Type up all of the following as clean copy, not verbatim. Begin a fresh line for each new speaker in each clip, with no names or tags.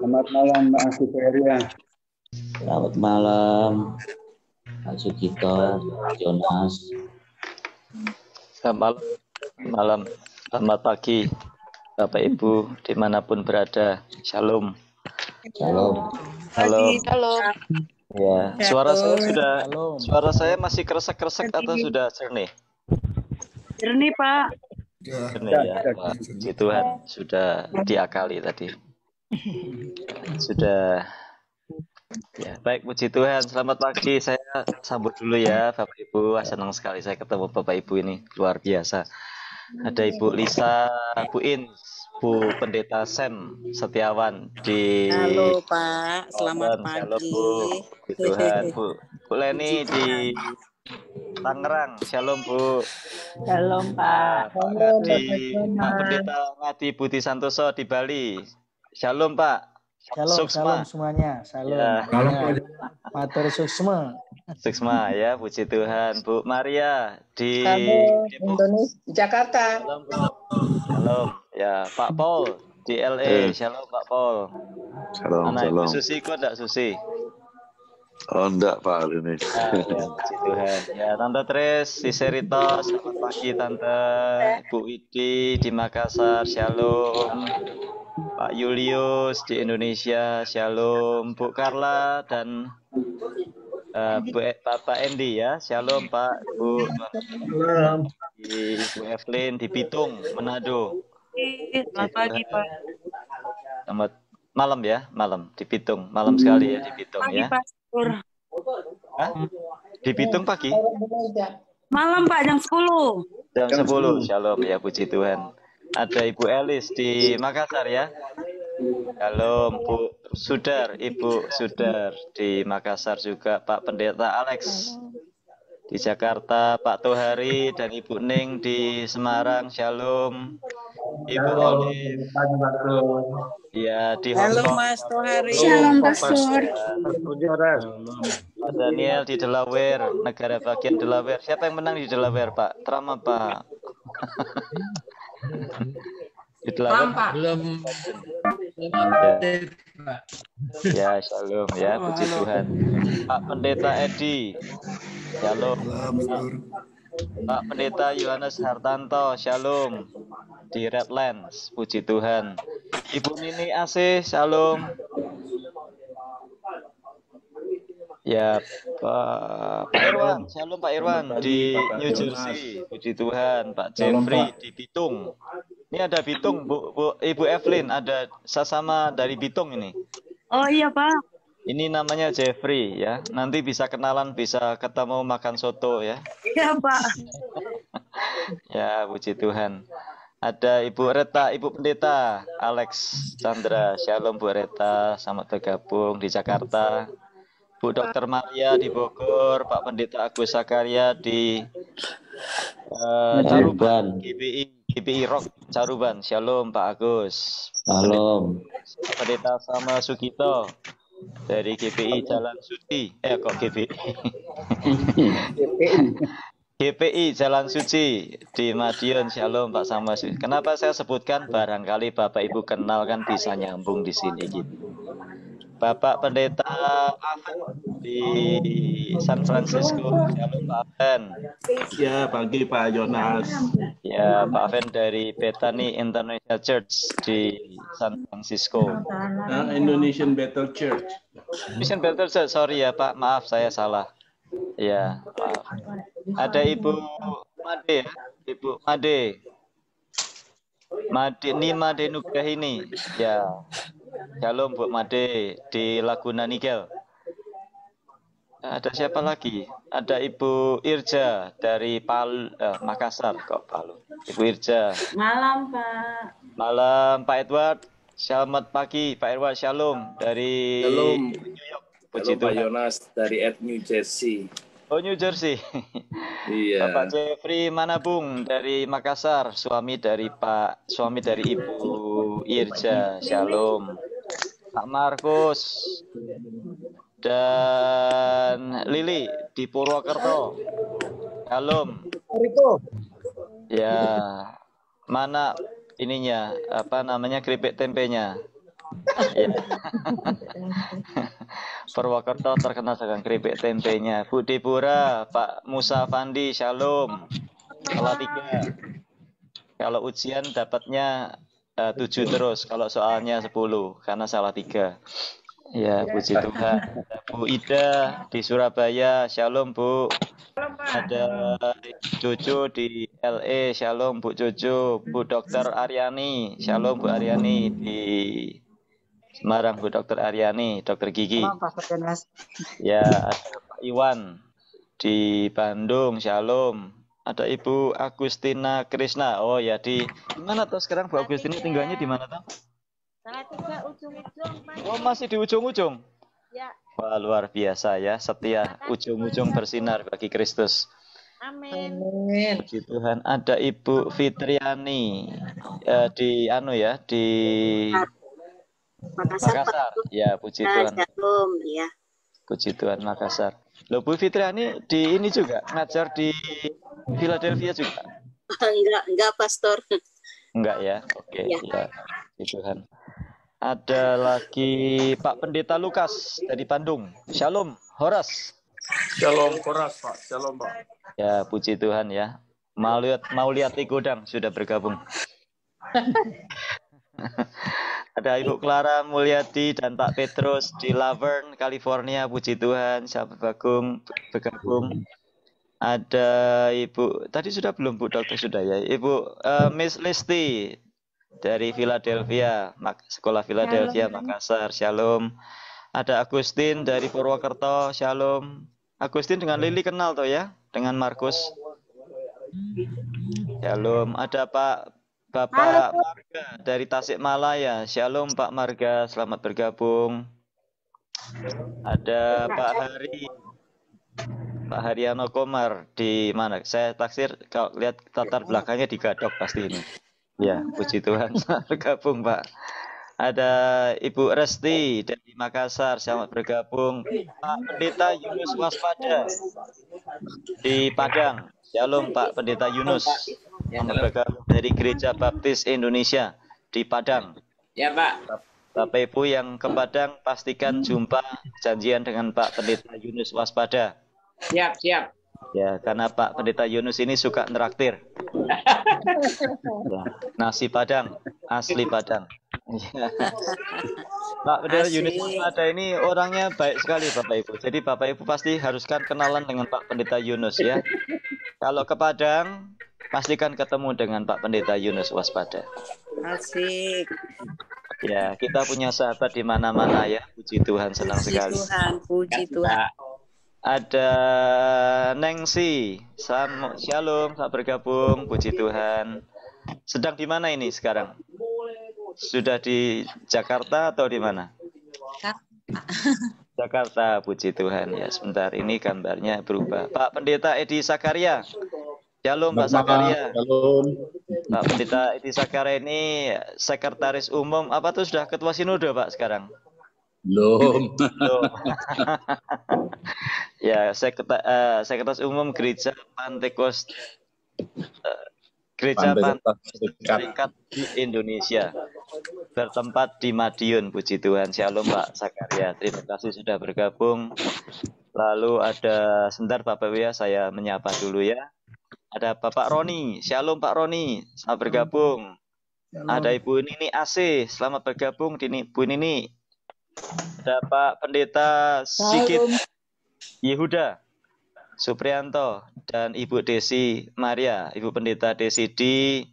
Selamat malam Mbak Asuferia.
Selamat malam Pak Sugito, Jonas.
Selamat malam, selamat pagi Bapak Ibu dimanapun berada. Shalom.
Shalom.
Halo.
Halo.
Ya, suara saya masih kresek-kresek atau sudah jernih?
Jernih, Pak.
Jernih ya. Wah, puji Tuhan, sudah diakali tadi. Sudah. Ya, baik, puji Tuhan. Selamat pagi. Saya sambut dulu ya, Bapak Ibu. Senang sekali saya ketemu Bapak Ibu ini, luar biasa. Ada Ibu Lisa, Bu In, Bu Pendeta Sam Setiawan di
Halo Pak, selamat
London. Halo Bu, puji
pagi.
Tuhan. Bu Leni di Tangerang. Shalom Bu.
Shalom, Pak.
Pak Ngadi, Pak Pendeta Ngadi Budi Santoso di Bali. Shalom Pak.
Shalom,
Suksma.
shalom semuanya. Shalom.
Ya.
Matur suksma.
Suksma ya, puji Tuhan. Bu Maria di Depok.
Indonesia, Jakarta.
Shalom Bu. Shalom. Ya, Pak Paul di LA. Shalom Pak Paul.
Shalom,
Mana
shalom.
Ibu Susi kok enggak Susi?
Oh, enggak Pak hari ini.
Ya, puji Tuhan. Ya, Tante Tris di Seritos. Selamat pagi Tante. Bu Widi di Makassar. Shalom. Pak Julius di Indonesia. Shalom. Bu Carla dan Bapak Endi ya. Shalom Pak. Bu Ibu Evelyn di Bitung, Manado.
Selamat pagi, Pak.
Selamat malam ya, malam di Bitung. Malam sekali ya di Bitung
Pagi,
ya.
Pastor.
Hah? Di Bitung pagi?
Malam, Pak, jam 10.
Jam 10. Shalom ya, puji Tuhan. Ada Ibu Elis di Makassar ya. Shalom Bu Sudar, Ibu Sudar di Makassar juga. Pak Pendeta Alex di Jakarta, Pak Tohari dan Ibu Ning di Semarang. Shalom. Ibu Olive ya di Hong
Halo
Kong.
Mas Tohari.
Shalom Pastor.
Pak Daniel di Delaware, negara bagian Delaware. Siapa yang menang di Delaware, Pak? Trump apa? Di Delaware?
Belum.
Ya, shalom ya, puji Tuhan. Pak Pendeta Edi, shalom. Pak Pendeta Yohanes Hartanto, shalom di Redlands, puji Tuhan. Ibu Nini AC, shalom. Ya, Pak Irwan, shalom Pak Irwan di New Jersey, puji Tuhan. Pak Jeffrey di Bitung. Ini ada Bitung, Ibu Evelyn, ada sesama dari Bitung ini.
Oh iya, Pak.
Ini namanya Jeffrey ya. Nanti bisa kenalan, bisa ketemu makan soto ya.
Iya, Pak.
Ya, puji Tuhan. Ada Ibu Reta, Ibu Pendeta Alex Chandra. Shalom Bu Reta, selamat bergabung di Jakarta. Bu Dr. Maria di Bogor, Pak Pendeta Agus Sakarya di Caruban, GBI Rock Caruban. Shalom Pak Agus.
Shalom.
Pak Pendeta Sama Sugito dari GBI Jalan Suci. Kok GBI? GPI Jalan Suci di Madiun. Shalom Pak Sama. Kenapa saya sebutkan? Barangkali Bapak Ibu kenal kan, bisa nyambung di sini gitu. Bapak Pendeta Aven di San Francisco. Shalom Pak Aven.
Ya, pagi Pak Jonas.
Ya, Pak Aven dari Bethany International Church di San Francisco.
Indonesian Battle Church.
Indonesian Battle Church, sorry ya Pak, maaf saya salah. Ya, maaf. Ada Ibu Made, Ibu Made. Made Nugrahini. Ya. Shalom Bu Made di Laguna Nigel. Ada siapa lagi? Ada Ibu Irja dari Makassar kok Palu. Ibu Irja.
Malam, Pak.
Malam Pak Edward. Selamat pagi Pak Edward. Shalom dari New York. Puji
Pak Jonas dari New Jersey.
Oh, New Jersey.
Iya.
Bapak Jeffrey Manabung dari Makassar, suami dari Ibu Irja. Shalom. Pak Markus dan Lili di Purwokerto. Shalom. Ya. Mana ininya, apa namanya, keripik tempenya. Ya. Purwokerto terkenal dengan keripik tempenya. Bu Dipura, Pak Musa Fandi, shalom. Salah 3. Kalau ujian dapatnya 7 terus, kalau soalnya 10 karena salah 3. Ya, puji Tuhan. Ada Bu Ida di Surabaya, shalom Bu. Ada Cucu di LA, shalom Bu Cucu. Bu Dokter Aryani, shalom Bu Aryani di Semarang, Bu Dokter Aryani, dokter gigi. Ya, ada Pak Iwan di Bandung, shalom. Ada Ibu Agustina Krisna. Oh ya, di mana tuh sekarang Bu Agustina tinggalnya di mana tuh?
Salah 3 ujung-ujung.
Oh, masih di ujung-ujung.
Ya.
Wah, luar biasa ya, setia, ujung-ujung bersinar bagi Kristus.
Amin.
Puji Tuhan. Ada Ibu Fitriani di di Makassar. Ya, puji Tuhan.
Shalom, ya.
Puji Tuhan, Makassar. Loh, Bu Fitriani di ini juga ngajar di Philadelphia juga?
Enggak, Pastor.
Enggak ya. Oke,
Ya.
ya. Puji Tuhan. Ada lagi Pak Pendeta Lukas dari Bandung. Shalom, Horas.
Shalom, Horas, Pak. Shalom, Pak.
Ya, puji Tuhan ya. Mau lihat di Godang sudah bergabung. Ada Ibu Clara Mulyadi dan Pak Petrus di Laverne, California. Puji Tuhan, sahabat bergabung. Ada Ibu, tadi sudah belum Bu Dokter sudah ya. Ibu Miss Listi dari Philadelphia, Sekolah Philadelphia, Makassar. Shalom. Ada Agustin dari Purwokerto. Shalom. Agustin dengan Lili kenal toh ya? Dengan Markus. Shalom. Ada Bapak Marga dari Tasikmalaya. Shalom Pak Marga, selamat bergabung. Ada Pak Haryono Komar di mana? Saya taksir kalau lihat latar belakangnya di Gadok pasti ini. Ya, puji Tuhan, selamat bergabung Pak. Ada Ibu Resti dari Makassar, selamat bergabung. Pak Pendeta Yunus Waspada di Padang. Shalom Pak Pendeta Yunus. Selamat bergabung dari Gereja Baptis Indonesia di Padang.
Ya, Pak.
Bapak Ibu yang ke Padang, pastikan jumpa janjian dengan Pak Pendeta Yunus Waspada.
Siap.
Ya, karena Pak Pendeta Yunus ini suka neraktir. Ya, nasi Padang, asli Padang. Ya. Pak Pendeta Yunus Waspada ini orangnya baik sekali Bapak Ibu. Jadi Bapak Ibu pasti haruskan kenalan dengan Pak Pendeta Yunus ya. Kalau ke Padang, pastikan ketemu dengan Pak Pendeta Yunus Waspada.
Asik.
Ya, kita punya sahabat di mana-mana ya. Puji Tuhan, senang sekali.
Puji Tuhan.
Ada Nengsi, shalom, selamat bergabung, puji Tuhan. Sedang di mana ini sekarang? Sudah di Jakarta atau di mana? Jakarta, puji Tuhan ya. Sebentar, ini gambarnya berubah. Pak Pendeta Edi Sakaria, shalom Pak Sakaria.
Shalom.
Pak Pendeta Edi Sakaria ini sekretaris umum, apa tuh sudah ketua sinode Pak sekarang?
Belum.
Ya, sekretaris umum Gereja Pantekost, Gereja Pantekost di Indonesia, bertempat di Madiun. Puji Tuhan, shalom Pak Sakaria. Terima kasih sudah bergabung. Lalu ada sebentar Bapak Ibu ya, saya menyapa dulu ya. Ada Bapak Roni, shalom Pak Roni, selamat bergabung. Ada Ibu Nini AC, selamat bergabung Bu Nini. Ada Pak Pendeta Sikit Yehuda Suprianto dan Ibu Desi Maria, Ibu Pendeta Desi di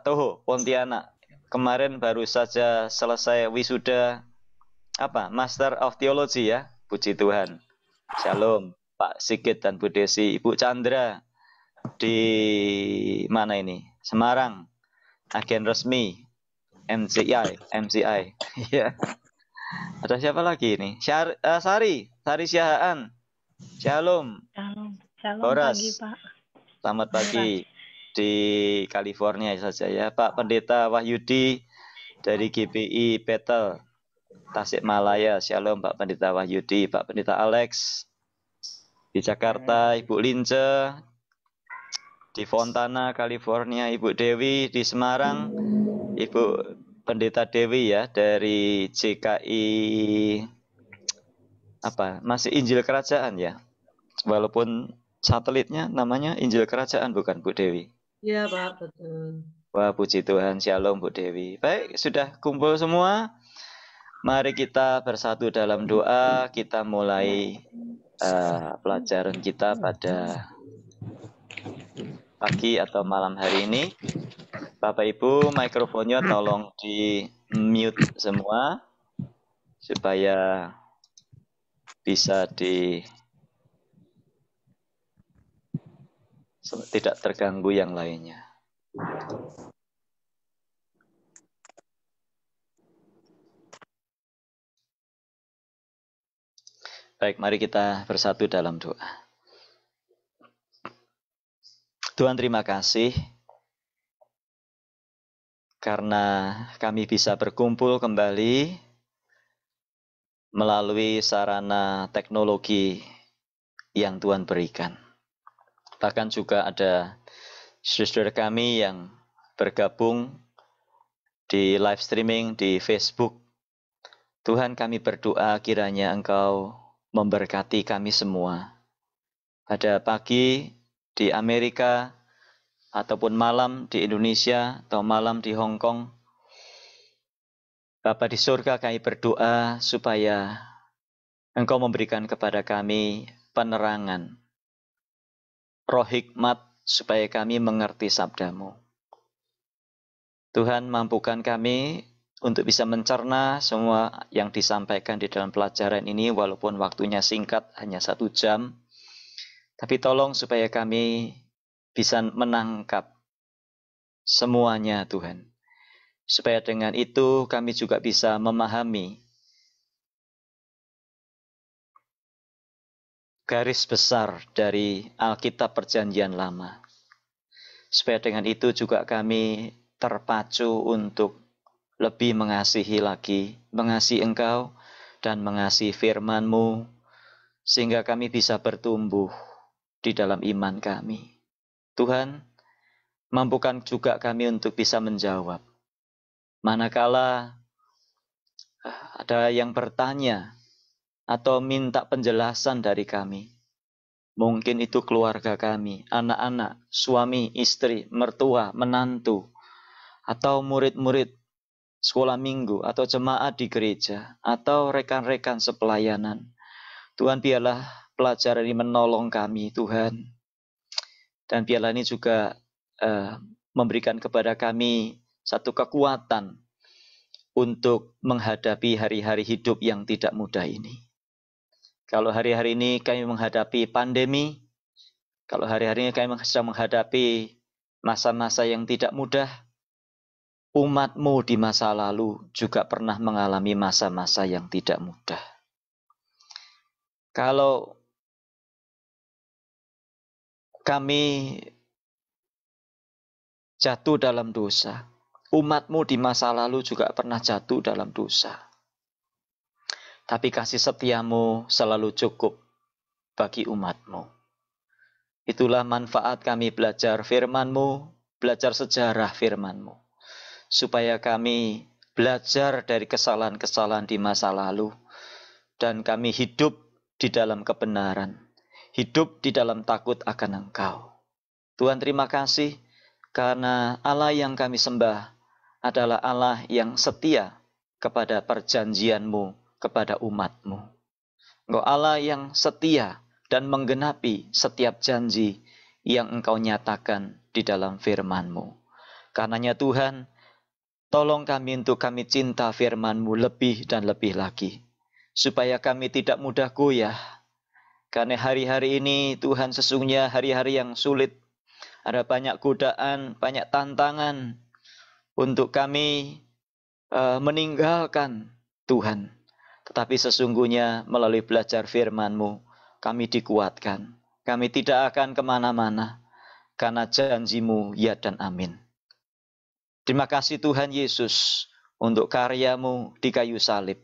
Toho, Pontianak. Kemarin baru saja selesai wisuda Master of Theology ya. Puji Tuhan. Shalom Pak Sigit dan Bu Desi. Ibu Chandra di mana ini? Semarang. Agen resmi MCI. Ya. Ada siapa lagi ini? Sari Syahaan. Shalom.
Shalom
Horas.
pagi, Pak.
Selamat pagi di California saja ya. Pak Pendeta Wahyudi dari GPI Betel Tasikmalaya. Shalom Pak Pendeta Wahyudi. Pak Pendeta Alex di Jakarta. Ibu Lince di Fontana, California, Ibu Dewi di Semarang, Ibu Pendeta Dewi ya dari JKI apa? Masih Injil Kerajaan ya. Walaupun satelitnya namanya Injil Kerajaan bukan Bu Dewi?
Iya Pak, betul.
Wah, puji Tuhan, Shalom Bu Dewi. Baik, sudah kumpul semua. Mari kita bersatu dalam doa. Kita mulai pelajaran kita pada pagi atau malam hari ini. Bapak Ibu, mikrofonnya tolong di mute semua supaya bisa tidak terganggu yang lainnya. Baik, mari kita bersatu dalam doa. Tuhan, terima kasih karena kami bisa berkumpul kembali melalui sarana teknologi yang Tuhan berikan. Bahkan juga ada saudara kami yang bergabung di live streaming di Facebook. Tuhan, kami berdoa kiranya Engkau memberkati kami semua. Pada pagi di Amerika, ataupun malam di Indonesia, atau malam di Hong Kong. Bapa di surga, kami berdoa supaya Engkau memberikan kepada kami penerangan, roh hikmat, supaya kami mengerti sabda-Mu. Tuhan, mampukan kami untuk bisa mencerna semua yang disampaikan di dalam pelajaran ini, walaupun waktunya singkat, hanya 1 jam. Tapi tolong supaya kami bisa menangkap semuanya, Tuhan. Supaya dengan itu kami juga bisa memahami garis besar dari Alkitab Perjanjian Lama. Supaya dengan itu juga kami terpacu untuk lebih mengasihi lagi, mengasihi Engkau dan mengasihi firman-Mu, sehingga kami bisa bertumbuh di dalam iman kami. Tuhan, mampukan juga kami untuk bisa menjawab. Manakala ada yang bertanya atau minta penjelasan dari kami, mungkin itu keluarga kami, anak-anak, suami, istri, mertua, menantu, atau murid-murid sekolah minggu, atau jemaat di gereja, atau rekan-rekan sepelayanan. Tuhan, biarlah pelajaran ini menolong kami, Tuhan. Dan biarlah ini juga memberikan kepada kami satu kekuatan untuk menghadapi hari-hari hidup yang tidak mudah ini. Kalau hari-hari ini kami menghadapi pandemi, kalau hari-hari ini kami sedang menghadapi masa-masa yang tidak mudah, umat-Mu di masa lalu juga pernah mengalami masa-masa yang tidak mudah. Kalau kami jatuh dalam dosa, umat-Mu di masa lalu juga pernah jatuh dalam dosa. Tapi kasih setia-Mu selalu cukup bagi umat-Mu. Itulah manfaat kami belajar firman-Mu, belajar sejarah firman-Mu. Supaya kami belajar dari kesalahan-kesalahan di masa lalu. Dan kami hidup di dalam kebenaran. Hidup di dalam takut akan Engkau. Tuhan, terima kasih karena Allah yang kami sembah adalah Allah yang setia kepada perjanjian-Mu, kepada umat-Mu. Engkau Allah yang setia dan menggenapi setiap janji yang Engkau nyatakan di dalam firman-Mu. Karenanya Tuhan, tolong kami untuk kami cinta firman-Mu lebih dan lebih lagi. Supaya kami tidak mudah goyah. Karena hari-hari ini Tuhan sesungguhnya hari-hari yang sulit. Ada banyak godaan, banyak tantangan untuk kami meninggalkan Tuhan. Tetapi sesungguhnya melalui belajar firman-Mu kami dikuatkan. Kami tidak akan kemana-mana. Karena janji-Mu ya dan amin. Terima kasih Tuhan Yesus untuk karya-Mu di kayu salib.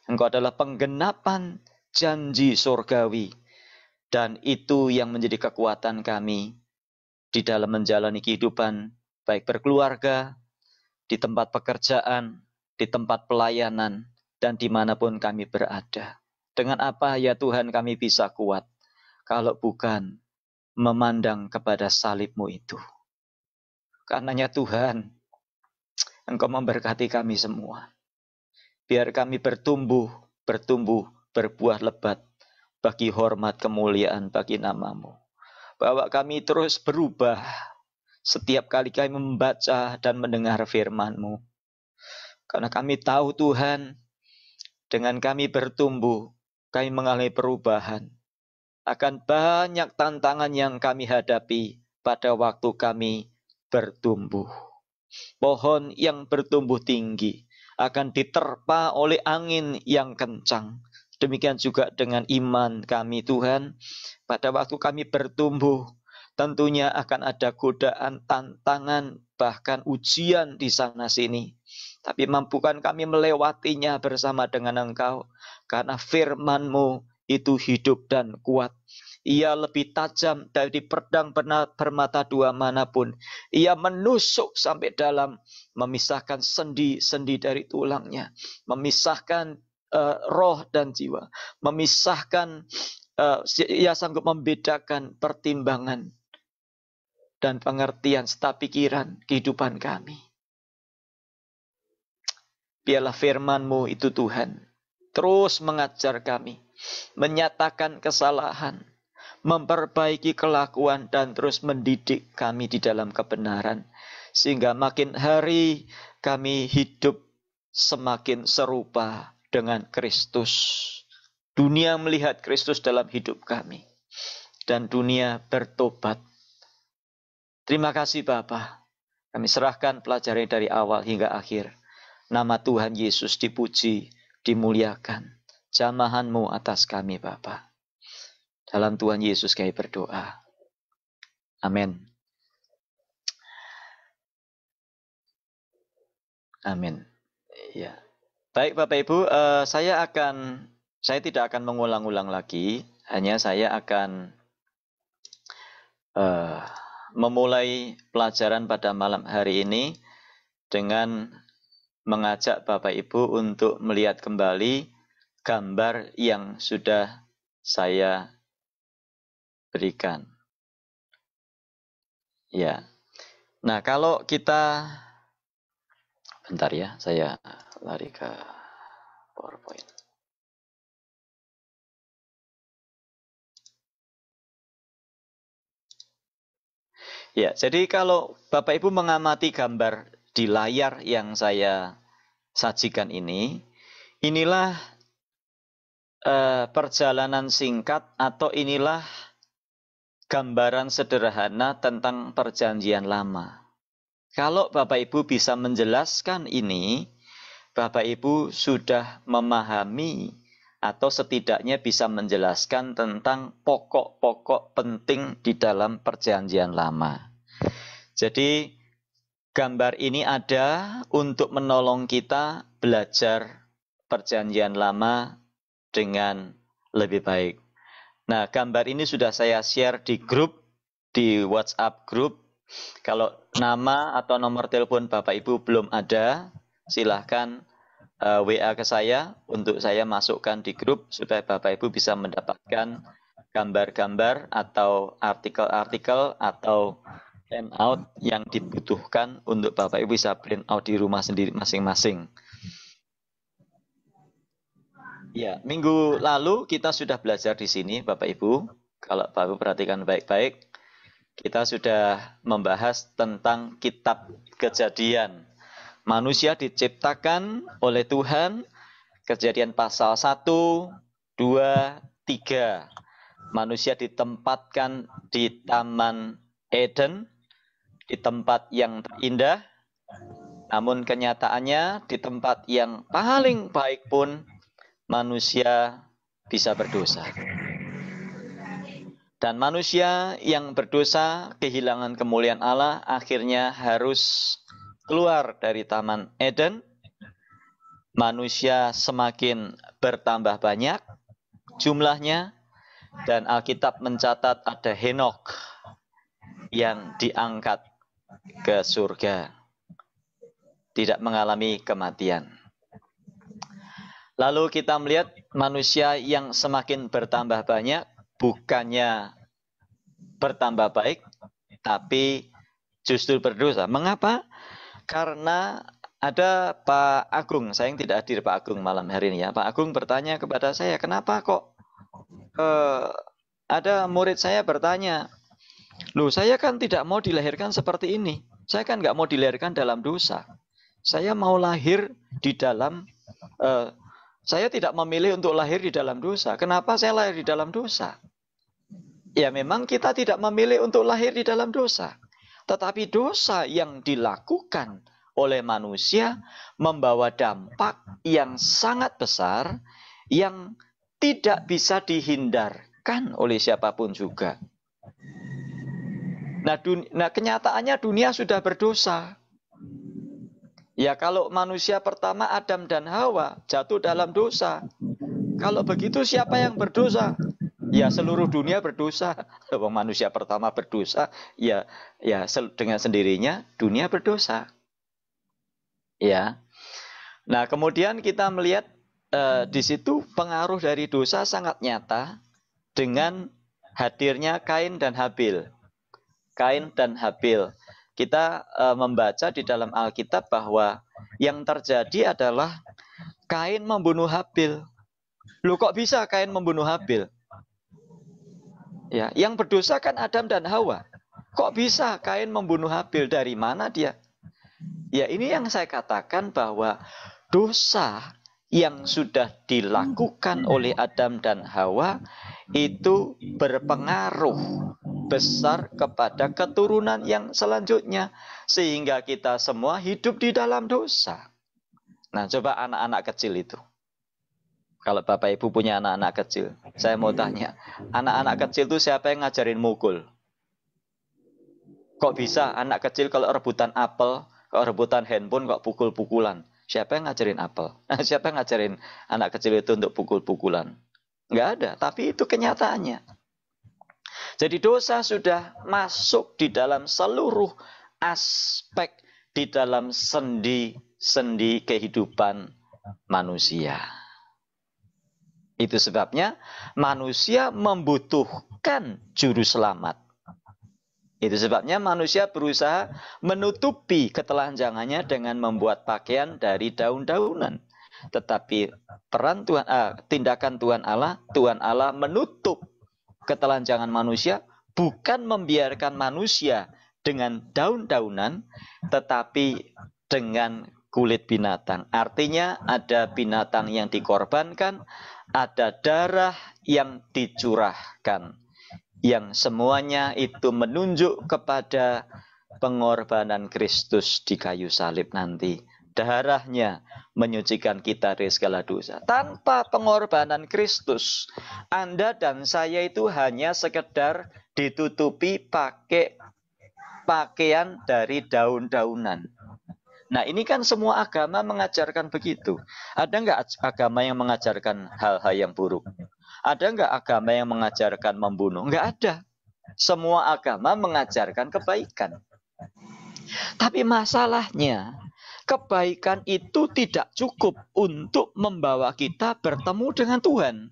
Engkau adalah penggenapan janji surgawi. Dan itu yang menjadi kekuatan kami di dalam menjalani kehidupan, baik berkeluarga, di tempat pekerjaan, di tempat pelayanan, dan dimanapun kami berada. Dengan apa ya Tuhan kami bisa kuat, kalau bukan memandang kepada salib-Mu itu. Karenanya Tuhan, Engkau memberkati kami semua. Biar kami bertumbuh, berbuah lebat, bagi hormat kemuliaan bagi nama-Mu. Bahwa kami terus berubah setiap kali kami membaca dan mendengar firman-Mu. Karena kami tahu Tuhan, dengan kami bertumbuh, kami mengalami perubahan. Akan banyak tantangan yang kami hadapi pada waktu kami bertumbuh. Pohon yang bertumbuh tinggi akan diterpa oleh angin yang kencang. Demikian juga dengan iman kami Tuhan. Pada waktu kami bertumbuh, tentunya akan ada godaan, tantangan, bahkan ujian di sana sini. Tapi mampukan kami melewatinya bersama dengan Engkau. Karena firman-Mu itu hidup dan kuat. Ia lebih tajam dari pedang bermata dua manapun. Ia menusuk sampai dalam, memisahkan sendi-sendi dari tulangnya. Memisahkan roh dan jiwa. Memisahkan, ia sanggup membedakan pertimbangan dan pengertian serta pikiran kehidupan kami. Biarlah firman-Mu itu Tuhan terus mengajar kami, menyatakan kesalahan, memperbaiki kelakuan, dan terus mendidik kami di dalam kebenaran. Sehingga makin hari kami hidup semakin serupa dengan Kristus. Dunia melihat Kristus dalam hidup kami. Dan dunia bertobat. Terima kasih Bapa. Kami serahkan pelajaran dari awal hingga akhir. Nama Tuhan Yesus dipuji, dimuliakan. Jamahan-Mu atas kami Bapa. Dalam Tuhan Yesus kami berdoa. Amin. Amin. Ya. Baik Bapak Ibu, saya tidak akan mengulang-ulang lagi. Hanya saya akan memulai pelajaran pada malam hari ini dengan mengajak Bapak Ibu untuk melihat kembali gambar yang sudah saya berikan. Ya. Nah, kalau kita bentar ya, saya lari ke PowerPoint. Ya, jadi kalau Bapak Ibu mengamati gambar di layar yang saya sajikan ini, inilah perjalanan singkat atau inilah gambaran sederhana tentang perjanjian lama. Kalau Bapak Ibu bisa menjelaskan ini, Bapak Ibu sudah memahami atau setidaknya bisa menjelaskan tentang pokok-pokok penting di dalam perjanjian lama. Jadi gambar ini ada untuk menolong kita belajar perjanjian lama dengan lebih baik. Nah, gambar ini sudah saya share di grup, di WhatsApp grup. Kalau nama atau nomor telepon Bapak Ibu belum ada, silahkan WA ke saya untuk saya masukkan di grup supaya Bapak Ibu bisa mendapatkan gambar-gambar atau artikel-artikel atau handout yang dibutuhkan untuk Bapak Ibu bisa print out di rumah sendiri masing-masing. Ya, minggu lalu kita sudah belajar di sini Bapak Ibu. Kalau Bapak Ibu perhatikan baik-baik, kita sudah membahas tentang kitab Kejadian. Manusia diciptakan oleh Tuhan, Kejadian pasal 1, 2, 3. Manusia ditempatkan di Taman Eden, di tempat yang terindah. Namun kenyataannya di tempat yang paling baik pun manusia bisa berdosa. Dan manusia yang berdosa kehilangan kemuliaan Allah akhirnya harus keluar dari Taman Eden. Manusia semakin bertambah banyak jumlahnya dan Alkitab mencatat ada Henokh yang diangkat ke surga, tidak mengalami kematian. Lalu kita melihat manusia yang semakin bertambah banyak, bukannya bertambah baik, tapi justru berdosa. Mengapa? Karena ada Pak Agung, saya yang tidak hadir Pak Agung malam hari ini ya. Pak Agung bertanya kepada saya, kenapa kok ada murid saya bertanya, loh saya kan tidak mau dilahirkan seperti ini. Saya kan nggak mau dilahirkan dalam dosa. Saya mau lahir di dalam, saya tidak memilih untuk lahir di dalam dosa. Kenapa saya lahir di dalam dosa? Ya memang kita tidak memilih untuk lahir di dalam dosa. Tetapi dosa yang dilakukan oleh manusia membawa dampak yang sangat besar yang tidak bisa dihindarkan oleh siapapun juga. Nah, kenyataannya dunia sudah berdosa. Ya kalau manusia pertama Adam dan Hawa jatuh dalam dosa. Kalau begitu siapa yang berdosa? Ya seluruh dunia berdosa. Kalau manusia pertama berdosa, ya dengan sendirinya dunia berdosa. Ya. Nah, kemudian kita melihat di situ pengaruh dari dosa sangat nyata dengan hadirnya Kain dan Habil. Kain dan Habil. Kita membaca di dalam Alkitab bahwa yang terjadi adalah Kain membunuh Habil. Loh kok bisa Kain membunuh Habil? Ya, yang berdosa kan Adam dan Hawa. Kok bisa Kain membunuh Habil? Dari mana dia? Ya, ini yang saya katakan bahwa dosa yang sudah dilakukan oleh Adam dan Hawa itu berpengaruh besar kepada keturunan yang selanjutnya. Sehingga kita semua hidup di dalam dosa. Nah, coba anak-anak kecil itu. Kalau Bapak Ibu punya anak-anak kecil, saya mau tanya, anak-anak kecil itu siapa yang ngajarin mukul? Kok bisa anak kecil kalau rebutan apel, kalau rebutan handphone kok pukul-pukulan? Siapa yang ngajarin apel? Siapa yang ngajarin anak kecil itu untuk pukul-pukulan? Nggak ada, tapi itu kenyataannya. Jadi dosa sudah masuk di dalam seluruh aspek, di dalam sendi-sendi kehidupan manusia. Itu sebabnya manusia membutuhkan juru selamat. Itu sebabnya manusia berusaha menutupi ketelanjangannya dengan membuat pakaian dari daun-daunan. Tetapi tindakan Tuhan Allah menutup ketelanjangan manusia, bukan membiarkan manusia dengan daun-daunan, tetapi dengan kulit binatang. Artinya ada binatang yang dikorbankan, ada darah yang dicurahkan. Yang semuanya itu menunjuk kepada pengorbanan Kristus di kayu salib nanti. Darahnya menyucikan kita dari segala dosa. Tanpa pengorbanan Kristus, Anda dan saya itu hanya sekedar ditutupi pakai pakaian dari daun-daunan. Nah, ini kan semua agama mengajarkan begitu. Ada nggak agama yang mengajarkan hal-hal yang buruk? Ada nggak agama yang mengajarkan membunuh? Nggak ada. Semua agama mengajarkan kebaikan. Tapi masalahnya, kebaikan itu tidak cukup untuk membawa kita bertemu dengan Tuhan.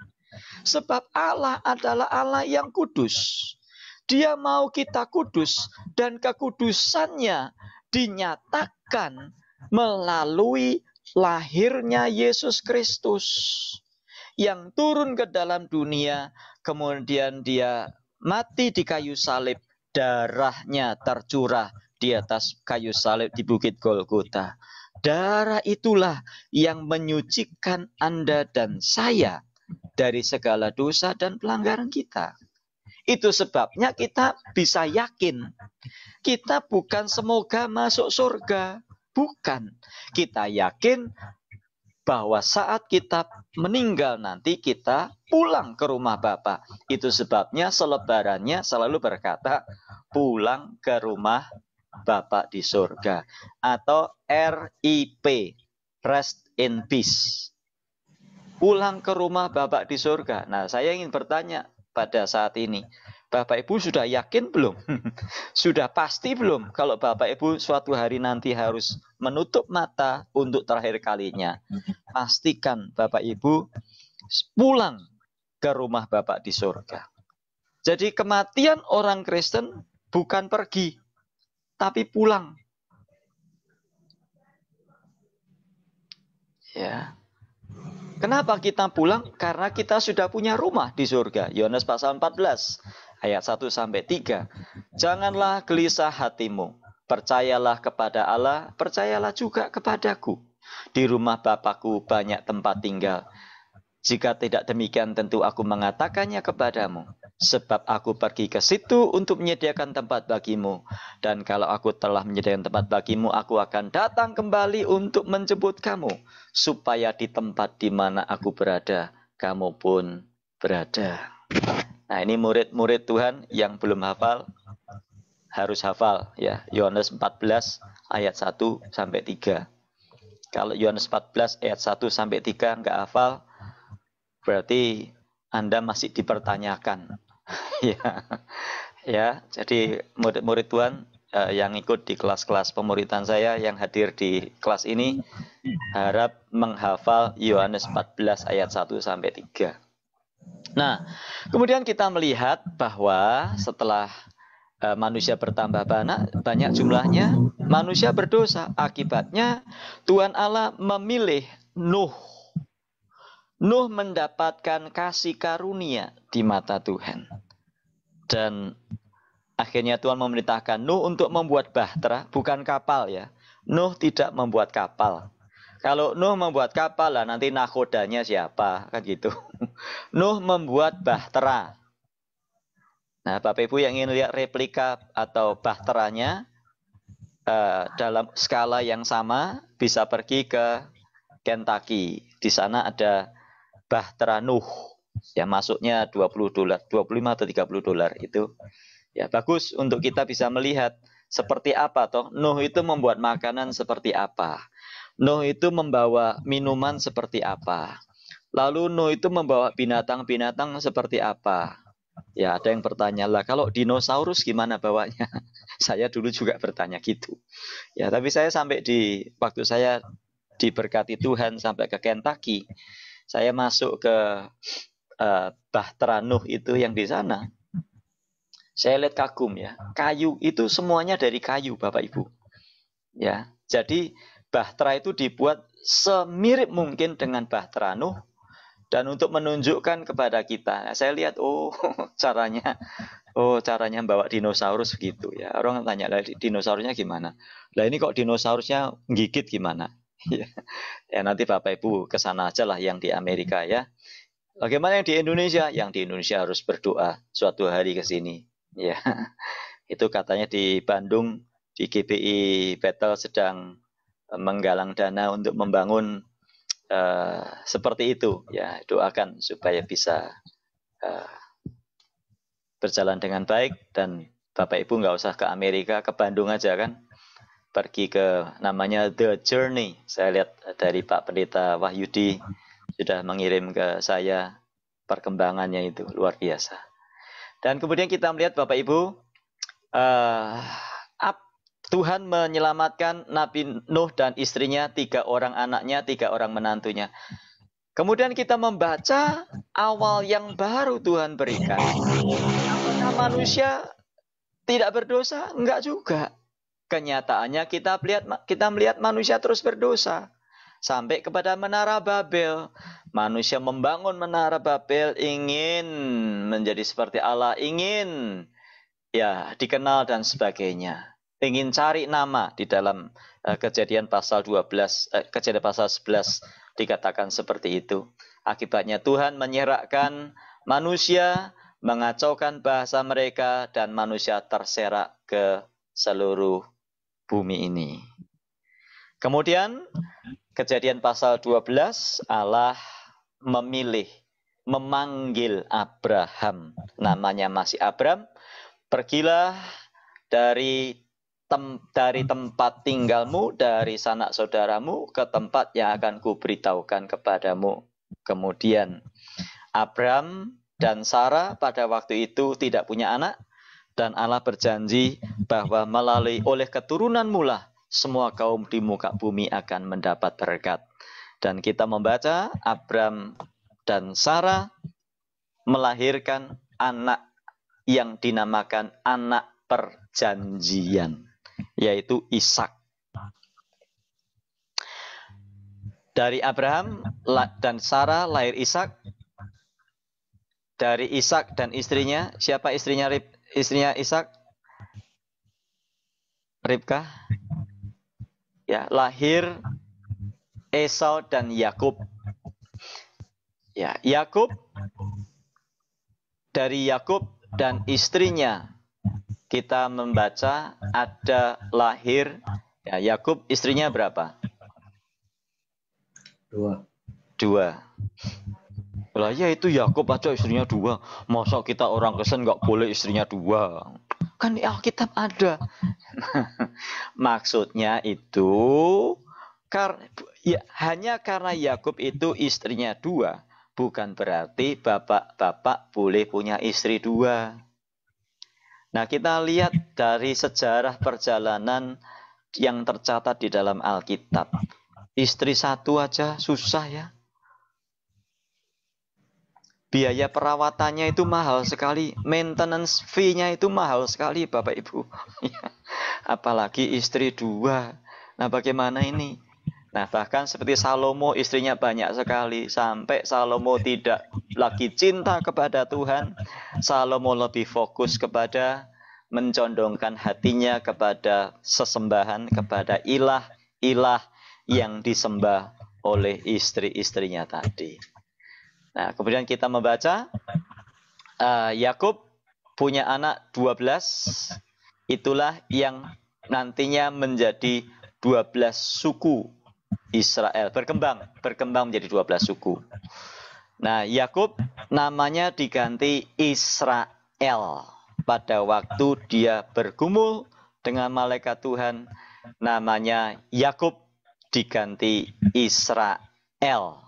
Sebab Allah adalah Allah yang kudus. Dia mau kita kudus, dan kekudusannya dinyatakan melalui lahirnya Yesus Kristus yang turun ke dalam dunia, kemudian dia mati di kayu salib, darahnya tercurah di atas kayu salib di Bukit Golgota. Darah itulah yang menyucikan Anda dan saya dari segala dosa dan pelanggaran kita. Itu sebabnya kita bisa yakin. Kita bukan semoga masuk surga. Bukan. Kita yakin bahwa saat kita meninggal nanti kita pulang ke rumah Bapa. Itu sebabnya selebarannya selalu berkata pulang ke rumah Bapa di surga. Atau RIP, Rest in Peace. Pulang ke rumah Bapa di surga. Nah, saya ingin bertanya pada saat ini, Bapak Ibu sudah yakin belum? Sudah pasti belum kalau Bapak Ibu suatu hari nanti harus menutup mata untuk terakhir kalinya? Pastikan Bapak Ibu pulang ke rumah Bapak di surga. Jadi kematian orang Kristen bukan pergi, tapi pulang. Ya. Kenapa kita pulang? Karena kita sudah punya rumah di surga. Yohanes pasal 14 ayat 1 sampai 3. Janganlah gelisah hatimu. Percayalah kepada Allah, percayalah juga kepadaku. Di rumah Bapakku banyak tempat tinggal. Jika tidak demikian tentu aku mengatakannya kepadamu. Sebab aku pergi ke situ untuk menyediakan tempat bagimu. Dan kalau aku telah menyediakan tempat bagimu, aku akan datang kembali untuk menjemput kamu. Supaya di tempat di mana aku berada, kamu pun berada. Nah, ini murid-murid Tuhan yang belum hafal, harus hafal. Ya, Yohanes 14 ayat 1 sampai 3. Kalau Yohanes 14 ayat 1 sampai 3 enggak hafal, berarti Anda masih dipertanyakan. Ya, jadi murid-murid Tuhan yang ikut di kelas-kelas pemuridan saya, yang hadir di kelas ini, harap menghafal Yohanes 14 ayat 1 sampai 3. Nah, kemudian kita melihat bahwa setelah manusia bertambah banyak jumlahnya, manusia berdosa. Akibatnya Tuhan Allah memilih Nuh. Nuh mendapatkan kasih karunia di mata Tuhan. Dan akhirnya Tuhan memerintahkan Nuh untuk membuat bahtera, bukan kapal ya. Nuh tidak membuat kapal. Kalau Nuh membuat kapal, lah nanti nakodanya siapa? Kan gitu. Nuh membuat bahtera. Nah, Bapak Ibu yang ingin lihat replika atau bahteranya dalam skala yang sama, bisa pergi ke Kentucky. Di sana ada bahtera Nuh. Ya, masuknya $20, 25 atau $30 itu. Ya, bagus untuk kita bisa melihat seperti apa toh Nuh itu membuat makanan seperti apa. Nuh itu membawa minuman seperti apa. Lalu Nuh itu membawa binatang-binatang seperti apa. Ya, ada yang bertanya lah, kalau dinosaurus gimana bawanya? Saya dulu juga bertanya gitu. Ya, tapi saya sampai waktu saya diberkati Tuhan sampai ke Kentucky, saya masuk ke bahtera Nuh itu yang di sana. Saya lihat kagum ya. Kayu itu semuanya dari kayu, Bapak Ibu. Ya, jadi bahtera itu dibuat semirip mungkin dengan bahtera Nuh. Dan untuk menunjukkan kepada kita, saya lihat caranya bawa dinosaurus gitu ya. Orang tanya, lah dinosaurusnya gimana? Lah ini kok dinosaurusnya gigit gimana? Ya, nanti Bapak Ibu ke sana aja lah yang di Amerika ya. Bagaimana yang di Indonesia? Yang di Indonesia harus berdoa suatu hari ke sini. Ya, itu katanya di Bandung, di GBI Battle sedang menggalang dana untuk membangun seperti itu. Ya, doakan supaya bisa berjalan dengan baik. Dan Bapak Ibu nggak usah ke Amerika, ke Bandung aja kan. Pergi ke namanya The Journey. Saya lihat dari Pak Pendeta Wahyudi sudah mengirim ke saya perkembangannya, itu luar biasa. Dan kemudian kita melihat Bapak Ibu, Tuhan menyelamatkan Nabi Nuh dan istrinya, 3 orang anaknya, 3 orang menantunya. Kemudian kita membaca awal yang baru Tuhan berikan. Apakah manusia tidak berdosa? Enggak juga. Kenyataannya kita melihat manusia terus berdosa. Sampai kepada Menara Babel. Manusia membangun Menara Babel, ingin menjadi seperti Allah, ingin ya dikenal dan sebagainya. Ingin cari nama. Di dalam Kejadian pasal 11 dikatakan seperti itu. Akibatnya Tuhan menyerahkan manusia, mengacaukan bahasa mereka, dan manusia terserak ke seluruh bumi ini. Kemudian Kejadian pasal 12, Allah memanggil Abraham. Namanya masih Abram. Pergilah dari tempat tinggalmu, dari sanak saudaramu, ke tempat yang akan kuberitahukan kepadamu. Kemudian Abram dan Sarah pada waktu itu tidak punya anak, dan Allah berjanji bahwa oleh keturunanmu lah semua kaum di muka bumi akan mendapat berkat. Dan kita membaca Abram dan Sarah melahirkan anak yang dinamakan anak perjanjian, yaitu Ishak. Dari Abraham dan Sarah lahir Ishak. Dari Ishak dan istrinya, siapa istrinya Ishak? Ribkah? Ya, lahir Esau dan Yakub. Ya, Yakub, dari Yakub dan istrinya kita membaca ada lahir, ya, Yakub istrinya berapa? Dua. Lah ya itu Yakub aja istrinya 2. Masa kita orang Kristen nggak boleh istrinya 2? Kan di Alkitab ada. Maksudnya itu hanya karena Yakub itu istrinya 2, bukan berarti bapak-bapak boleh punya istri 2. Nah, kita lihat dari sejarah perjalanan yang tercatat di dalam Alkitab. Istri 1 aja susah ya. Biaya perawatannya itu mahal sekali. Maintenance fee-nya itu mahal sekali, Bapak Ibu. Apalagi istri 2. Nah, bagaimana ini? Nah, bahkan seperti Salomo, istrinya banyak sekali. Sampai Salomo tidak lagi cinta kepada Tuhan. Salomo lebih fokus kepada mencondongkan hatinya kepada sesembahan, kepada ilah yang disembah oleh istri-istrinya tadi. Nah, kemudian kita membaca Yakub punya anak 12. Itulah yang nantinya menjadi 12 suku Israel. Berkembang menjadi 12 suku. Nah, Yakub namanya diganti Israel. Pada waktu dia bergumul dengan malaikat Tuhan, namanya Yakub diganti Israel.